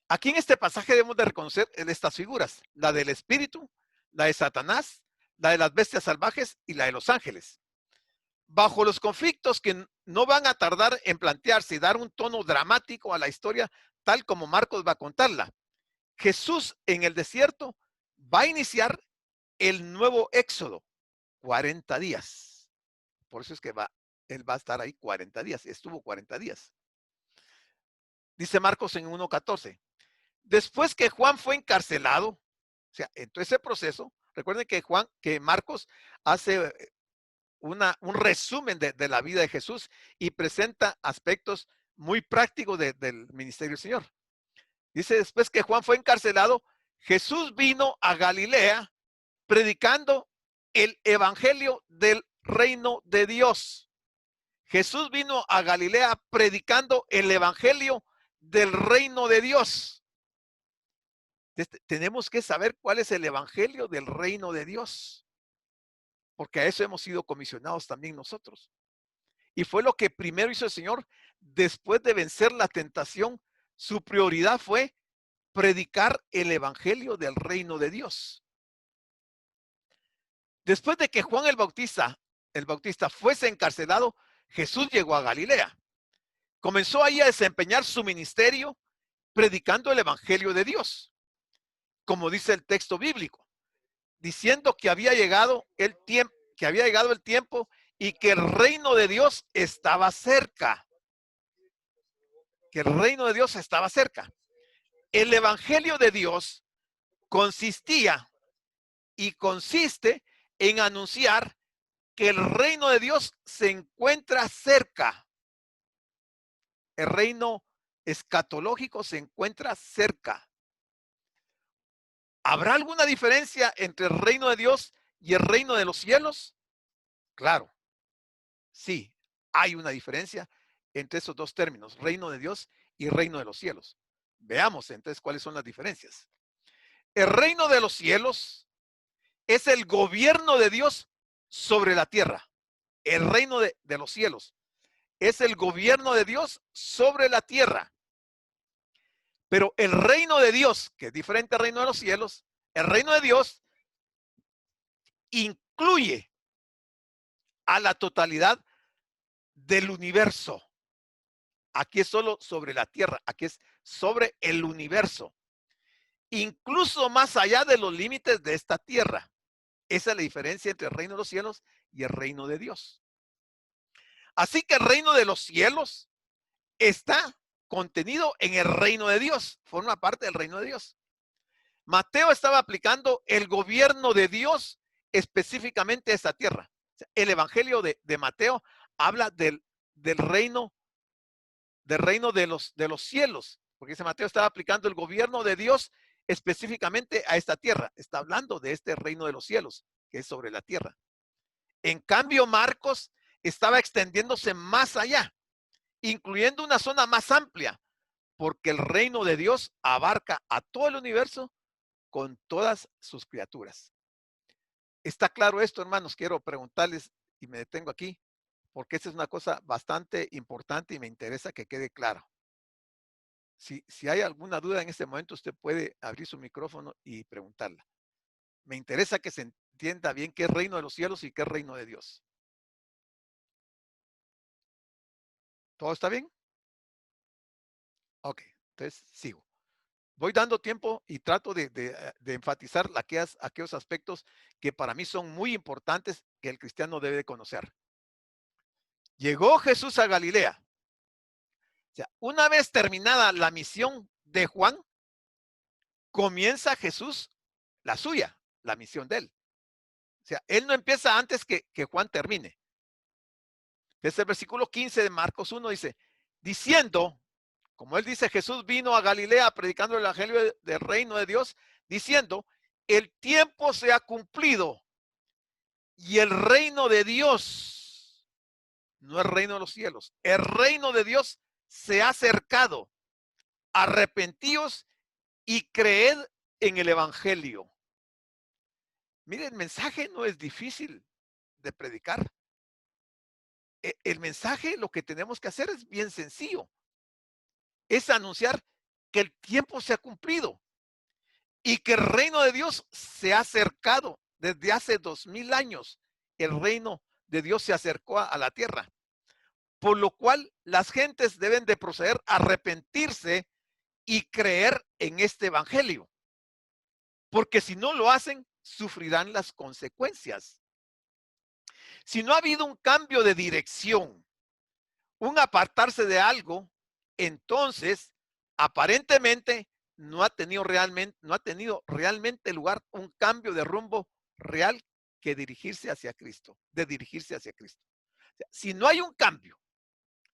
Aquí en este pasaje debemos de reconocer estas figuras, la del espíritu, la de Satanás, la de las bestias salvajes y la de los ángeles. Bajo los conflictos que no van a tardar en plantearse y dar un tono dramático a la historia, tal como Marcos va a contarla, Jesús en el desierto va a iniciar el nuevo éxodo, 40 días. Por eso es que él va a estar ahí 40 días, estuvo 40 días. Dice Marcos en 1:14. Después que Juan fue encarcelado, o sea, en todo ese proceso, recuerden que Marcos hace un resumen de la vida de Jesús y presenta aspectos muy prácticos del ministerio del Señor. Dice, después que Juan fue encarcelado, Jesús vino a Galilea predicando el evangelio del reino de Dios. Jesús vino a Galilea predicando el evangelio del reino de Dios. Tenemos que saber cuál es el evangelio del reino de Dios, porque a eso hemos sido comisionados también nosotros. Y fue lo que primero hizo el Señor después de vencer la tentación. Su prioridad fue predicar el evangelio del reino de Dios. Después de que Juan el Bautista fuese encarcelado, Jesús llegó a Galilea. Comenzó ahí a desempeñar su ministerio predicando el evangelio de Dios, como dice el texto bíblico, diciendo que había llegado el tiempo y que el reino de Dios estaba cerca. Que el reino de Dios estaba cerca. El evangelio de Dios consistía y consiste en anunciar que el reino de Dios se encuentra cerca. El reino escatológico se encuentra cerca. ¿Habrá alguna diferencia entre el reino de Dios y el reino de los cielos? Claro, sí, hay una diferencia entre esos dos términos, reino de Dios y reino de los cielos. Veamos entonces cuáles son las diferencias. El reino de los cielos es el gobierno de Dios sobre la tierra. El reino de los cielos es el gobierno de Dios sobre la tierra. Pero el reino de Dios, que es diferente al reino de los cielos, el reino de Dios incluye a la totalidad del universo. Aquí es solo sobre la tierra, aquí es sobre el universo, incluso más allá de los límites de esta tierra. Esa es la diferencia entre el reino de los cielos y el reino de Dios. Así que el reino de los cielos está contenido en el reino de Dios, forma parte del reino de Dios. Mateo estaba aplicando el gobierno de Dios específicamente a esta tierra. El evangelio de Mateo habla del reino de los cielos, porque ese Mateo estaba aplicando el gobierno de Dios específicamente a esta tierra. Está hablando de este reino de los cielos, que es sobre la tierra. En cambio, Marcos estaba extendiéndose más allá, incluyendo una zona más amplia, porque el reino de Dios abarca a todo el universo con todas sus criaturas. ¿Está claro esto, hermanos? Quiero preguntarles, y me detengo aquí, porque esta es una cosa bastante importante y me interesa que quede claro. Si hay alguna duda en este momento, usted puede abrir su micrófono y preguntarla. Me interesa que se entienda bien qué es reino de los cielos y qué es reino de Dios. ¿Todo está bien? Ok, entonces sigo. Voy dando tiempo y trato de enfatizar aquellos aspectos que para mí son muy importantes que el cristiano debe de conocer. Llegó Jesús a Galilea. O sea, una vez terminada la misión de Juan, comienza Jesús la suya, la misión de él. O sea, él no empieza antes que Juan termine. Desde el versículo 15 de Marcos 1 dice, diciendo, Como él dice, Jesús vino a Galilea predicando el evangelio del reino de Dios, diciendo, el tiempo se ha cumplido y el reino de Dios, no el reino de los cielos, el reino de Dios se ha acercado. Arrepentíos y creed en el evangelio. Mire, el mensaje no es difícil de predicar. El mensaje, lo que tenemos que hacer es bien sencillo. Es anunciar que el tiempo se ha cumplido y que el reino de Dios se ha acercado desde hace 2000 años. El reino de Dios se acercó a la tierra, por lo cual las gentes deben de proceder a arrepentirse y creer en este evangelio, porque si no lo hacen, sufrirán las consecuencias. Si no ha habido un cambio de dirección, un apartarse de algo, entonces aparentemente no ha tenido realmente lugar un cambio de rumbo real que dirigirse hacia Cristo, de dirigirse hacia Cristo. O sea, si no hay un cambio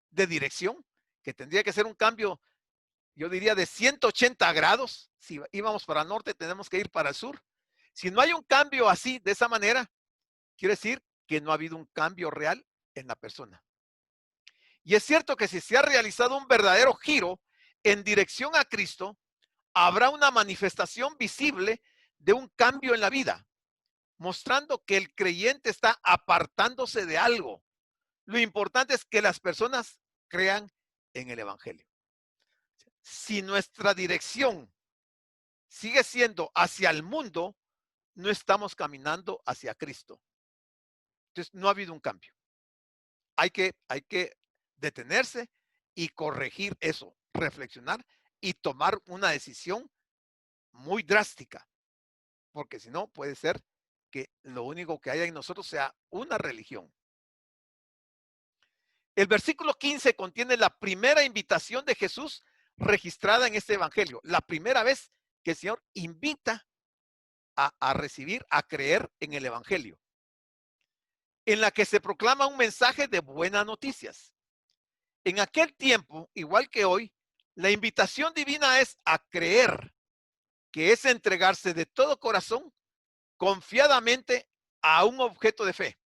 de dirección, que tendría que ser un cambio, yo diría, de 180 grados, si íbamos para el norte, tenemos que ir para el sur. Si no hay un cambio así, de esa manera, quiere decir que no ha habido un cambio real en la persona. Y es cierto que si se ha realizado un verdadero giro en dirección a Cristo, habrá una manifestación visible de un cambio en la vida, mostrando que el creyente está apartándose de algo. Lo importante es que las personas crean en el evangelio. Si nuestra dirección sigue siendo hacia el mundo, no estamos caminando hacia Cristo. Entonces, no ha habido un cambio. Hay que detenerse y corregir eso, reflexionar y tomar una decisión muy drástica, porque si no puede ser que lo único que haya en nosotros sea una religión. El versículo 15 contiene la primera invitación de Jesús registrada en este evangelio, la primera vez que el Señor invita a recibir, a creer en el evangelio, en la que se proclama un mensaje de buenas noticias. En aquel tiempo, igual que hoy, la invitación divina es a creer, que es entregarse de todo corazón, confiadamente a un objeto de fe.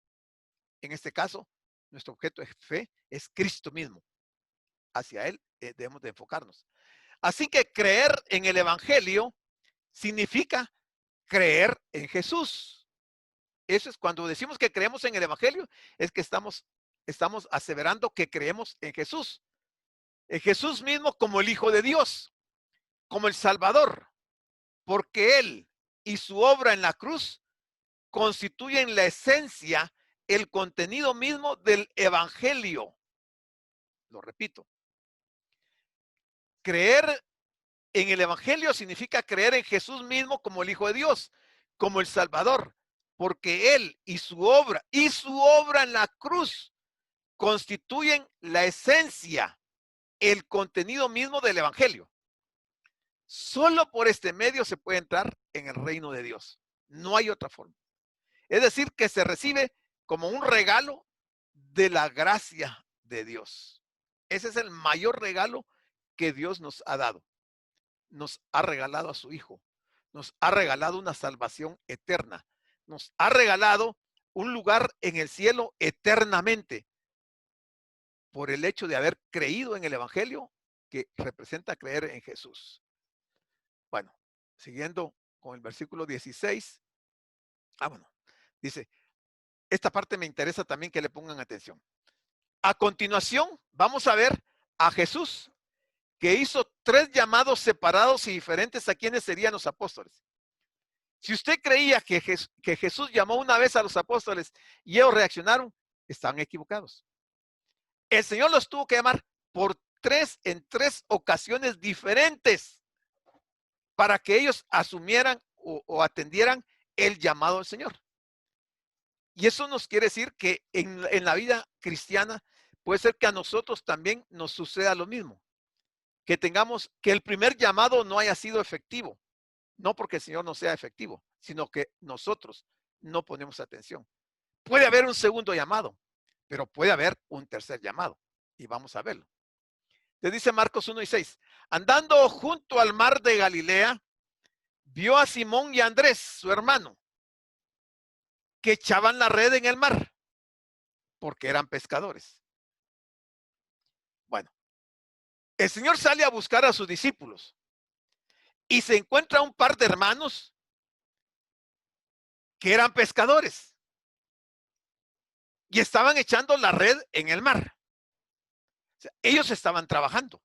En este caso, nuestro objeto de fe es Cristo mismo. Hacia Él debemos de enfocarnos. Así que creer en el Evangelio significa creer en Jesús. Eso es cuando decimos que creemos en el Evangelio, es que estamos aseverando que creemos en Jesús. En Jesús mismo como el Hijo de Dios, como el Salvador, porque Él y su obra en la cruz constituyen la esencia, el contenido mismo del Evangelio. Lo repito, creer en el Evangelio significa creer en Jesús mismo como el Hijo de Dios, como el Salvador, porque Él y su obra en la cruz constituyen la esencia, el contenido mismo del Evangelio. Solo por este medio se puede entrar en el reino de Dios. No hay otra forma. Es decir, que se recibe como un regalo de la gracia de Dios. Ese es el mayor regalo que Dios nos ha dado. Nos ha regalado a su Hijo. Nos ha regalado una salvación eterna. Nos ha regalado un lugar en el cielo eternamente por el hecho de haber creído en el Evangelio que representa creer en Jesús. Bueno, siguiendo con el versículo 16. Bueno, dice, esta parte me interesa también que le pongan atención. A continuación, vamos a ver a Jesús, que hizo 3 llamados separados y diferentes a quienes serían los apóstoles. Si usted creía que Jesús llamó una vez a los apóstoles y ellos reaccionaron, están equivocados. El Señor los tuvo que llamar en 3 ocasiones diferentes para que ellos asumieran o atendieran el llamado del Señor. Y eso nos quiere decir que en la vida cristiana puede ser que a nosotros también nos suceda lo mismo. Que el primer llamado no haya sido efectivo. No porque el Señor no sea efectivo, sino que nosotros no ponemos atención. Puede haber un segundo llamado, pero puede haber un tercer llamado. Y vamos a verlo. Te dice Marcos 1:6. Andando junto al mar de Galilea, vio a Simón y a Andrés, su hermano, que echaban la red en el mar, porque eran pescadores. Bueno, el Señor sale a buscar a sus discípulos y se encuentra un par de hermanos que eran pescadores y estaban echando la red en el mar. O sea, ellos estaban trabajando.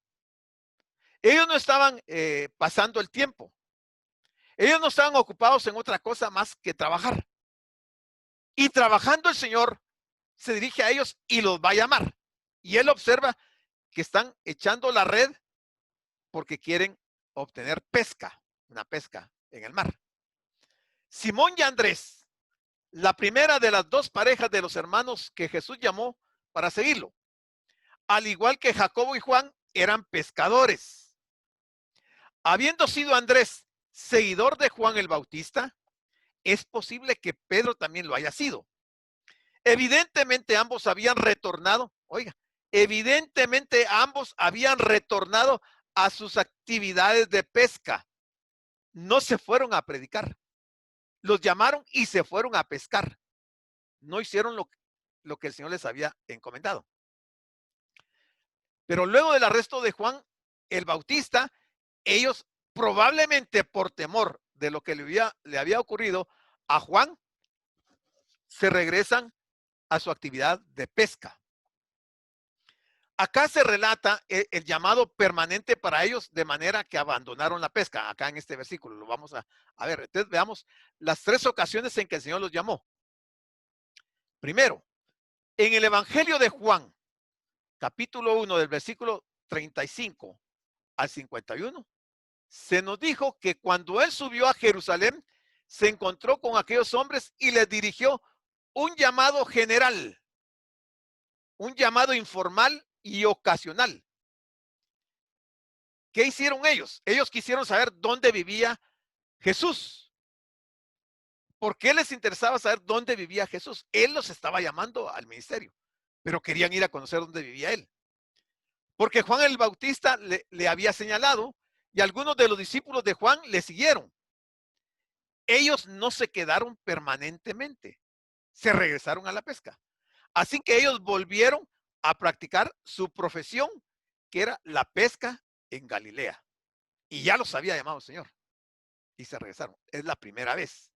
Ellos no estaban pasando el tiempo. Ellos no estaban ocupados en otra cosa más que trabajar. Y trabajando el Señor se dirige a ellos y los va a llamar. Y él observa que están echando la red porque quieren obtener pesca, una pesca en el mar. Simón y Andrés, la primera de las dos parejas de los hermanos que Jesús llamó para seguirlo, al igual que Jacobo y Juan, eran pescadores. Habiendo sido Andrés seguidor de Juan el Bautista, es posible que Pedro también lo haya sido. Evidentemente ambos habían retornado, oiga, evidentemente ambos habían retornado a sus actividades de pesca. No se fueron a predicar. Los llamaron y se fueron a pescar. No hicieron lo que el Señor les había encomendado. Pero luego del arresto de Juan el Bautista, ellos probablemente por temor de lo que le había ocurrido a Juan, se regresan a su actividad de pesca. Acá se relata el llamado permanente para ellos, de manera que abandonaron la pesca. Acá en este versículo lo vamos a ver. Entonces veamos las tres ocasiones en que el Señor los llamó. Primero, en el Evangelio de Juan, capítulo 1, del versículo 35 al 51, se nos dijo que cuando él subió a Jerusalén, se encontró con aquellos hombres y les dirigió un llamado general, un llamado informal y ocasional. ¿Qué hicieron ellos? Ellos quisieron saber dónde vivía Jesús. ¿Por qué les interesaba saber dónde vivía Jesús? Él los estaba llamando al ministerio, pero querían ir a conocer dónde vivía él. Porque Juan el Bautista le había señalado y algunos de los discípulos de Juan le siguieron. Ellos no se quedaron permanentemente, se regresaron a la pesca. Así que ellos volvieron a practicar su profesión, que era la pesca en Galilea. Y ya los había llamado el Señor. Y se regresaron. Es la primera vez.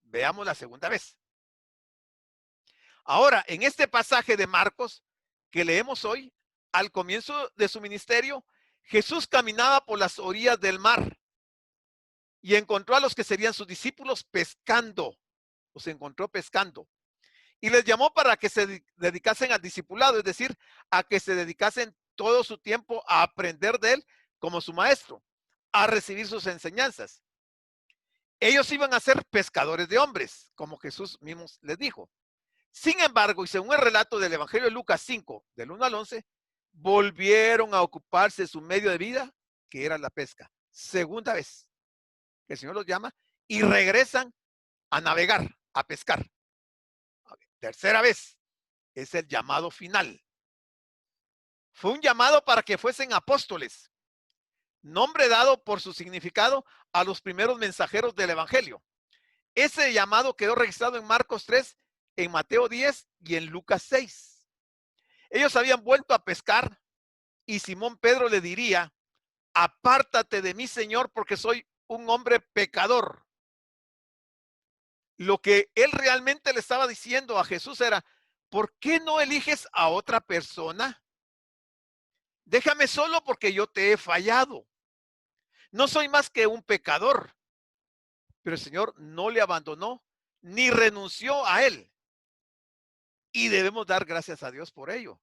Veamos la segunda vez. Ahora, en este pasaje de Marcos que leemos hoy, al comienzo de su ministerio, Jesús caminaba por las orillas del mar y encontró a los que serían sus discípulos pescando. Los encontró pescando. Y les llamó para que se dedicasen al discipulado, es decir, a que se dedicasen todo su tiempo a aprender de él como su maestro, a recibir sus enseñanzas. Ellos iban a ser pescadores de hombres, como Jesús mismo les dijo. Sin embargo, y según el relato del Evangelio de Lucas 5, del 1 al 11, volvieron a ocuparse de su medio de vida, que era la pesca. Segunda vez que el Señor los llama y regresan a navegar, a pescar. Tercera vez es el llamado final. Fue un llamado para que fuesen apóstoles, nombre dado por su significado a los primeros mensajeros del Evangelio. Ese llamado quedó registrado en Marcos 3, en Mateo 10 y en Lucas 6. Ellos habían vuelto a pescar y Simón Pedro le diría: apártate de mí, Señor, porque soy un hombre pecador. Lo que él realmente le estaba diciendo a Jesús era: ¿por qué no eliges a otra persona? Déjame solo porque yo te he fallado. No soy más que un pecador. Pero el Señor no le abandonó ni renunció a él. Y debemos dar gracias a Dios por ello.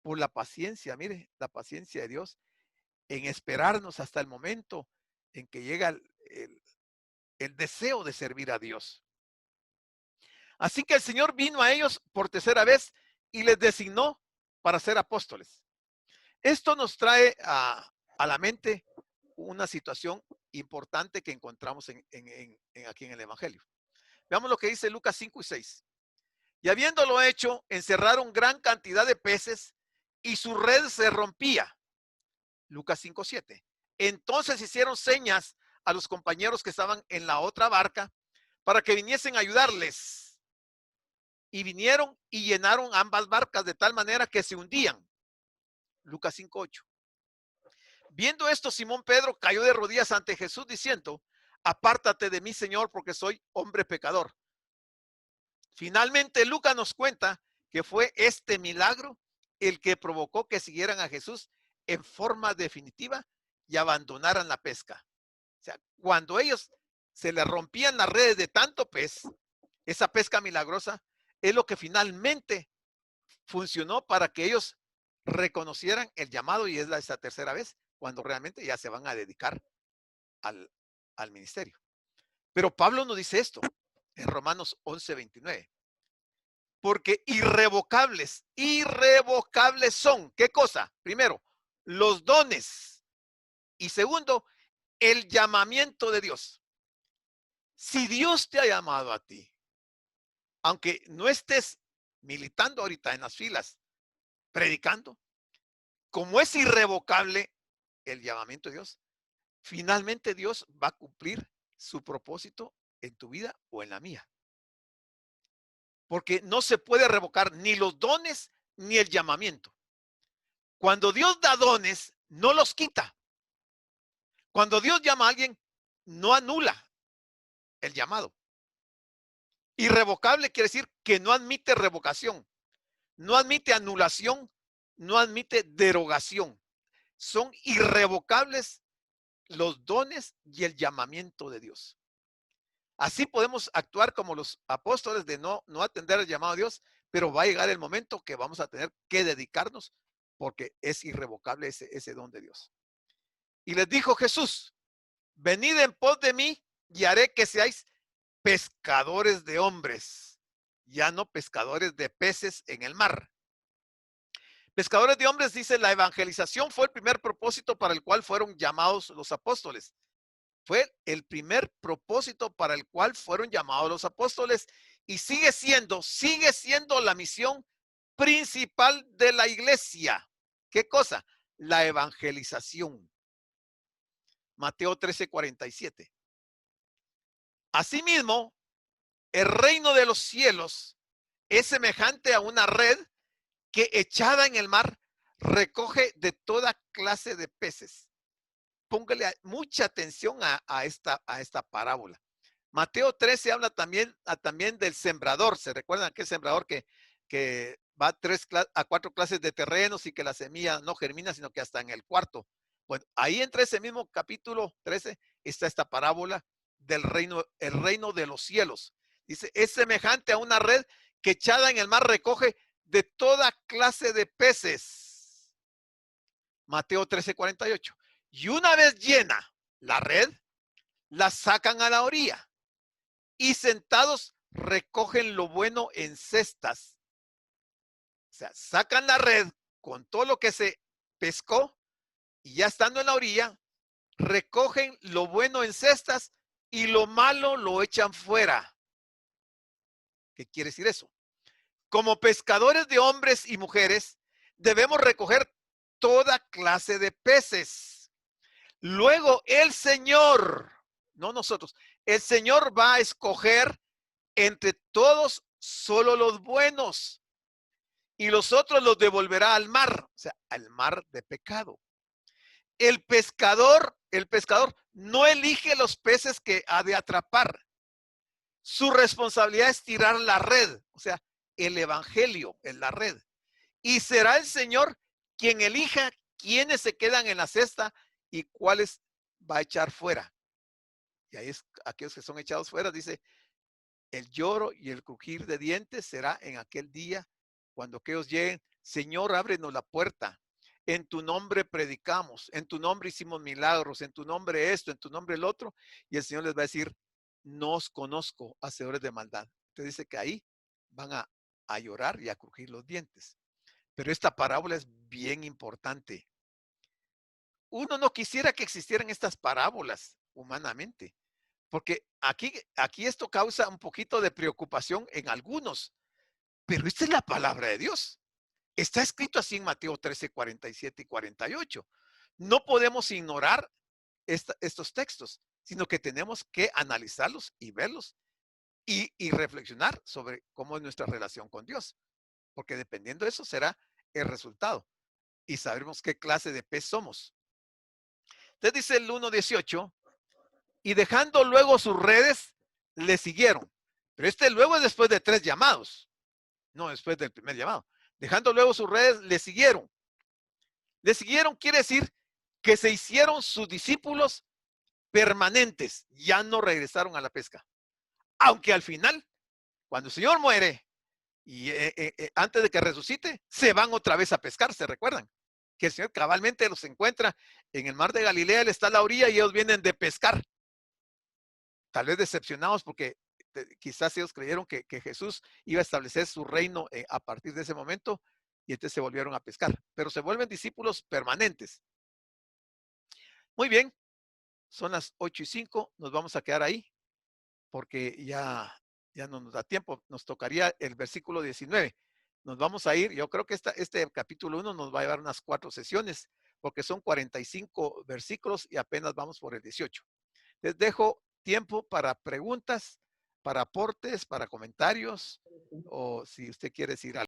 Por la paciencia, mire, la paciencia de Dios en esperarnos hasta el momento en que llega el deseo de servir a Dios. Así que el Señor vino a ellos por tercera vez y les designó para ser apóstoles. Esto nos trae a la mente una situación importante que encontramos aquí en el Evangelio. Veamos lo que dice Lucas 5 y 6. Y habiéndolo hecho, encerraron gran cantidad de peces y su red se rompía. Lucas 5:7. Entonces hicieron señas a los compañeros que estaban en la otra barca para que viniesen a ayudarles. Y vinieron y llenaron ambas barcas de tal manera que se hundían. Lucas 5:8. Viendo esto, Simón Pedro cayó de rodillas ante Jesús diciendo: apártate de mí, Señor, porque soy hombre pecador. Finalmente, Lucas nos cuenta que fue este milagro el que provocó que siguieran a Jesús en forma definitiva y abandonaran la pesca. O sea, cuando ellos se les rompían las redes de tanto pez, esa pesca milagrosa es lo que finalmente funcionó para que ellos reconocieran el llamado, y es esta tercera vez cuando realmente ya se van a dedicar al ministerio. Pero Pablo nos dice esto en Romanos 11:29. Porque irrevocables son, ¿qué cosa? Primero, los dones. Y segundo, el llamamiento de Dios. Si Dios te ha llamado a ti, aunque no estés militando ahorita en las filas, predicando, como es irrevocable el llamamiento de Dios, finalmente Dios va a cumplir su propósito en tu vida o en la mía. Porque no se puede revocar ni los dones ni el llamamiento. Cuando Dios da dones, no los quita. Cuando Dios llama a alguien, no anula el llamado. Irrevocable quiere decir que no admite revocación, no admite anulación, no admite derogación. Son irrevocables los dones y el llamamiento de Dios. Así podemos actuar como los apóstoles de no atender el llamado de Dios, pero va a llegar el momento que vamos a tener que dedicarnos porque es irrevocable ese don de Dios. Y les dijo Jesús: venid en pos de mí y haré que seáis pescadores de hombres, ya no pescadores de peces en el mar. Pescadores de hombres, dice, la evangelización fue el primer propósito para el cual fueron llamados los apóstoles. Fue el primer propósito para el cual fueron llamados los apóstoles y sigue siendo la misión principal de la iglesia. ¿Qué cosa? La evangelización. Mateo 13:47. Asimismo, el reino de los cielos es semejante a una red que echada en el mar recoge de toda clase de peces. Póngale mucha atención a esta parábola. Mateo 13 habla también del sembrador. ¿Se recuerdan aquel sembrador que va a 4 clases de terrenos y que la semilla no germina, sino que hasta en el cuarto? Bueno, ahí entre ese mismo capítulo 13 está esta parábola del reino, el reino de los cielos. Dice, es semejante a una red que echada en el mar recoge de toda clase de peces. Mateo 13:48. Y una vez llena la red, la sacan a la orilla y sentados recogen lo bueno en cestas. O sea, sacan la red con todo lo que se pescó y ya estando en la orilla, recogen lo bueno en cestas y lo malo lo echan fuera. ¿Qué quiere decir eso? Como pescadores de hombres y mujeres, debemos recoger toda clase de peces. Luego el Señor, no nosotros, el Señor va a escoger entre todos solo los buenos y los otros los devolverá al mar, o sea, al mar de pecado. El pescador no elige los peces que ha de atrapar. Su responsabilidad es tirar la red, o sea, el evangelio en la red. Y será el Señor quien elija quiénes se quedan en la cesta y cuáles va a echar fuera. Y ahí es aquellos que son echados fuera, dice, el lloro y el crujir de dientes será en aquel día cuando aquellos lleguen, Señor, ábrenos la puerta. En tu nombre predicamos, en tu nombre hicimos milagros, en tu nombre esto, en tu nombre el otro. Y el Señor les va a decir, no os conozco, hacedores de maldad. Entonces dice que ahí van a llorar y a crujir los dientes. Pero esta parábola es bien importante. Uno no quisiera que existieran estas parábolas humanamente, porque aquí esto causa un poquito de preocupación en algunos, pero esta es la palabra de Dios. Está escrito así en Mateo 13, 47 y 48. No podemos ignorar estos textos, sino que tenemos que analizarlos y verlos y reflexionar sobre cómo es nuestra relación con Dios, porque dependiendo de eso será el resultado y sabremos qué clase de pez somos. Entonces dice el 1:18, y dejando luego sus redes, le siguieron. Pero luego es después de 3 llamados, no después del primer llamado. Dejando luego sus redes, le siguieron. Le siguieron quiere decir que se hicieron sus discípulos permanentes, ya no regresaron a la pesca. Aunque al final, cuando el Señor muere y antes de que resucite, se van otra vez a pescar, ¿se recuerdan? Que el Señor cabalmente los encuentra en el mar de Galilea, él está a la orilla y ellos vienen de pescar. Tal vez decepcionados porque quizás ellos creyeron que Jesús iba a establecer su reino a partir de ese momento y entonces se volvieron a pescar, pero se vuelven discípulos permanentes. Muy bien, son las 8:05, nos vamos a quedar ahí porque ya no nos da tiempo, nos tocaría el versículo 19. Nos vamos a ir, yo creo que este capítulo 1 nos va a llevar unas 4 sesiones, porque son 45 versículos y apenas vamos por el 18. Les dejo tiempo para preguntas, para aportes, para comentarios, o si usted quiere decir algo.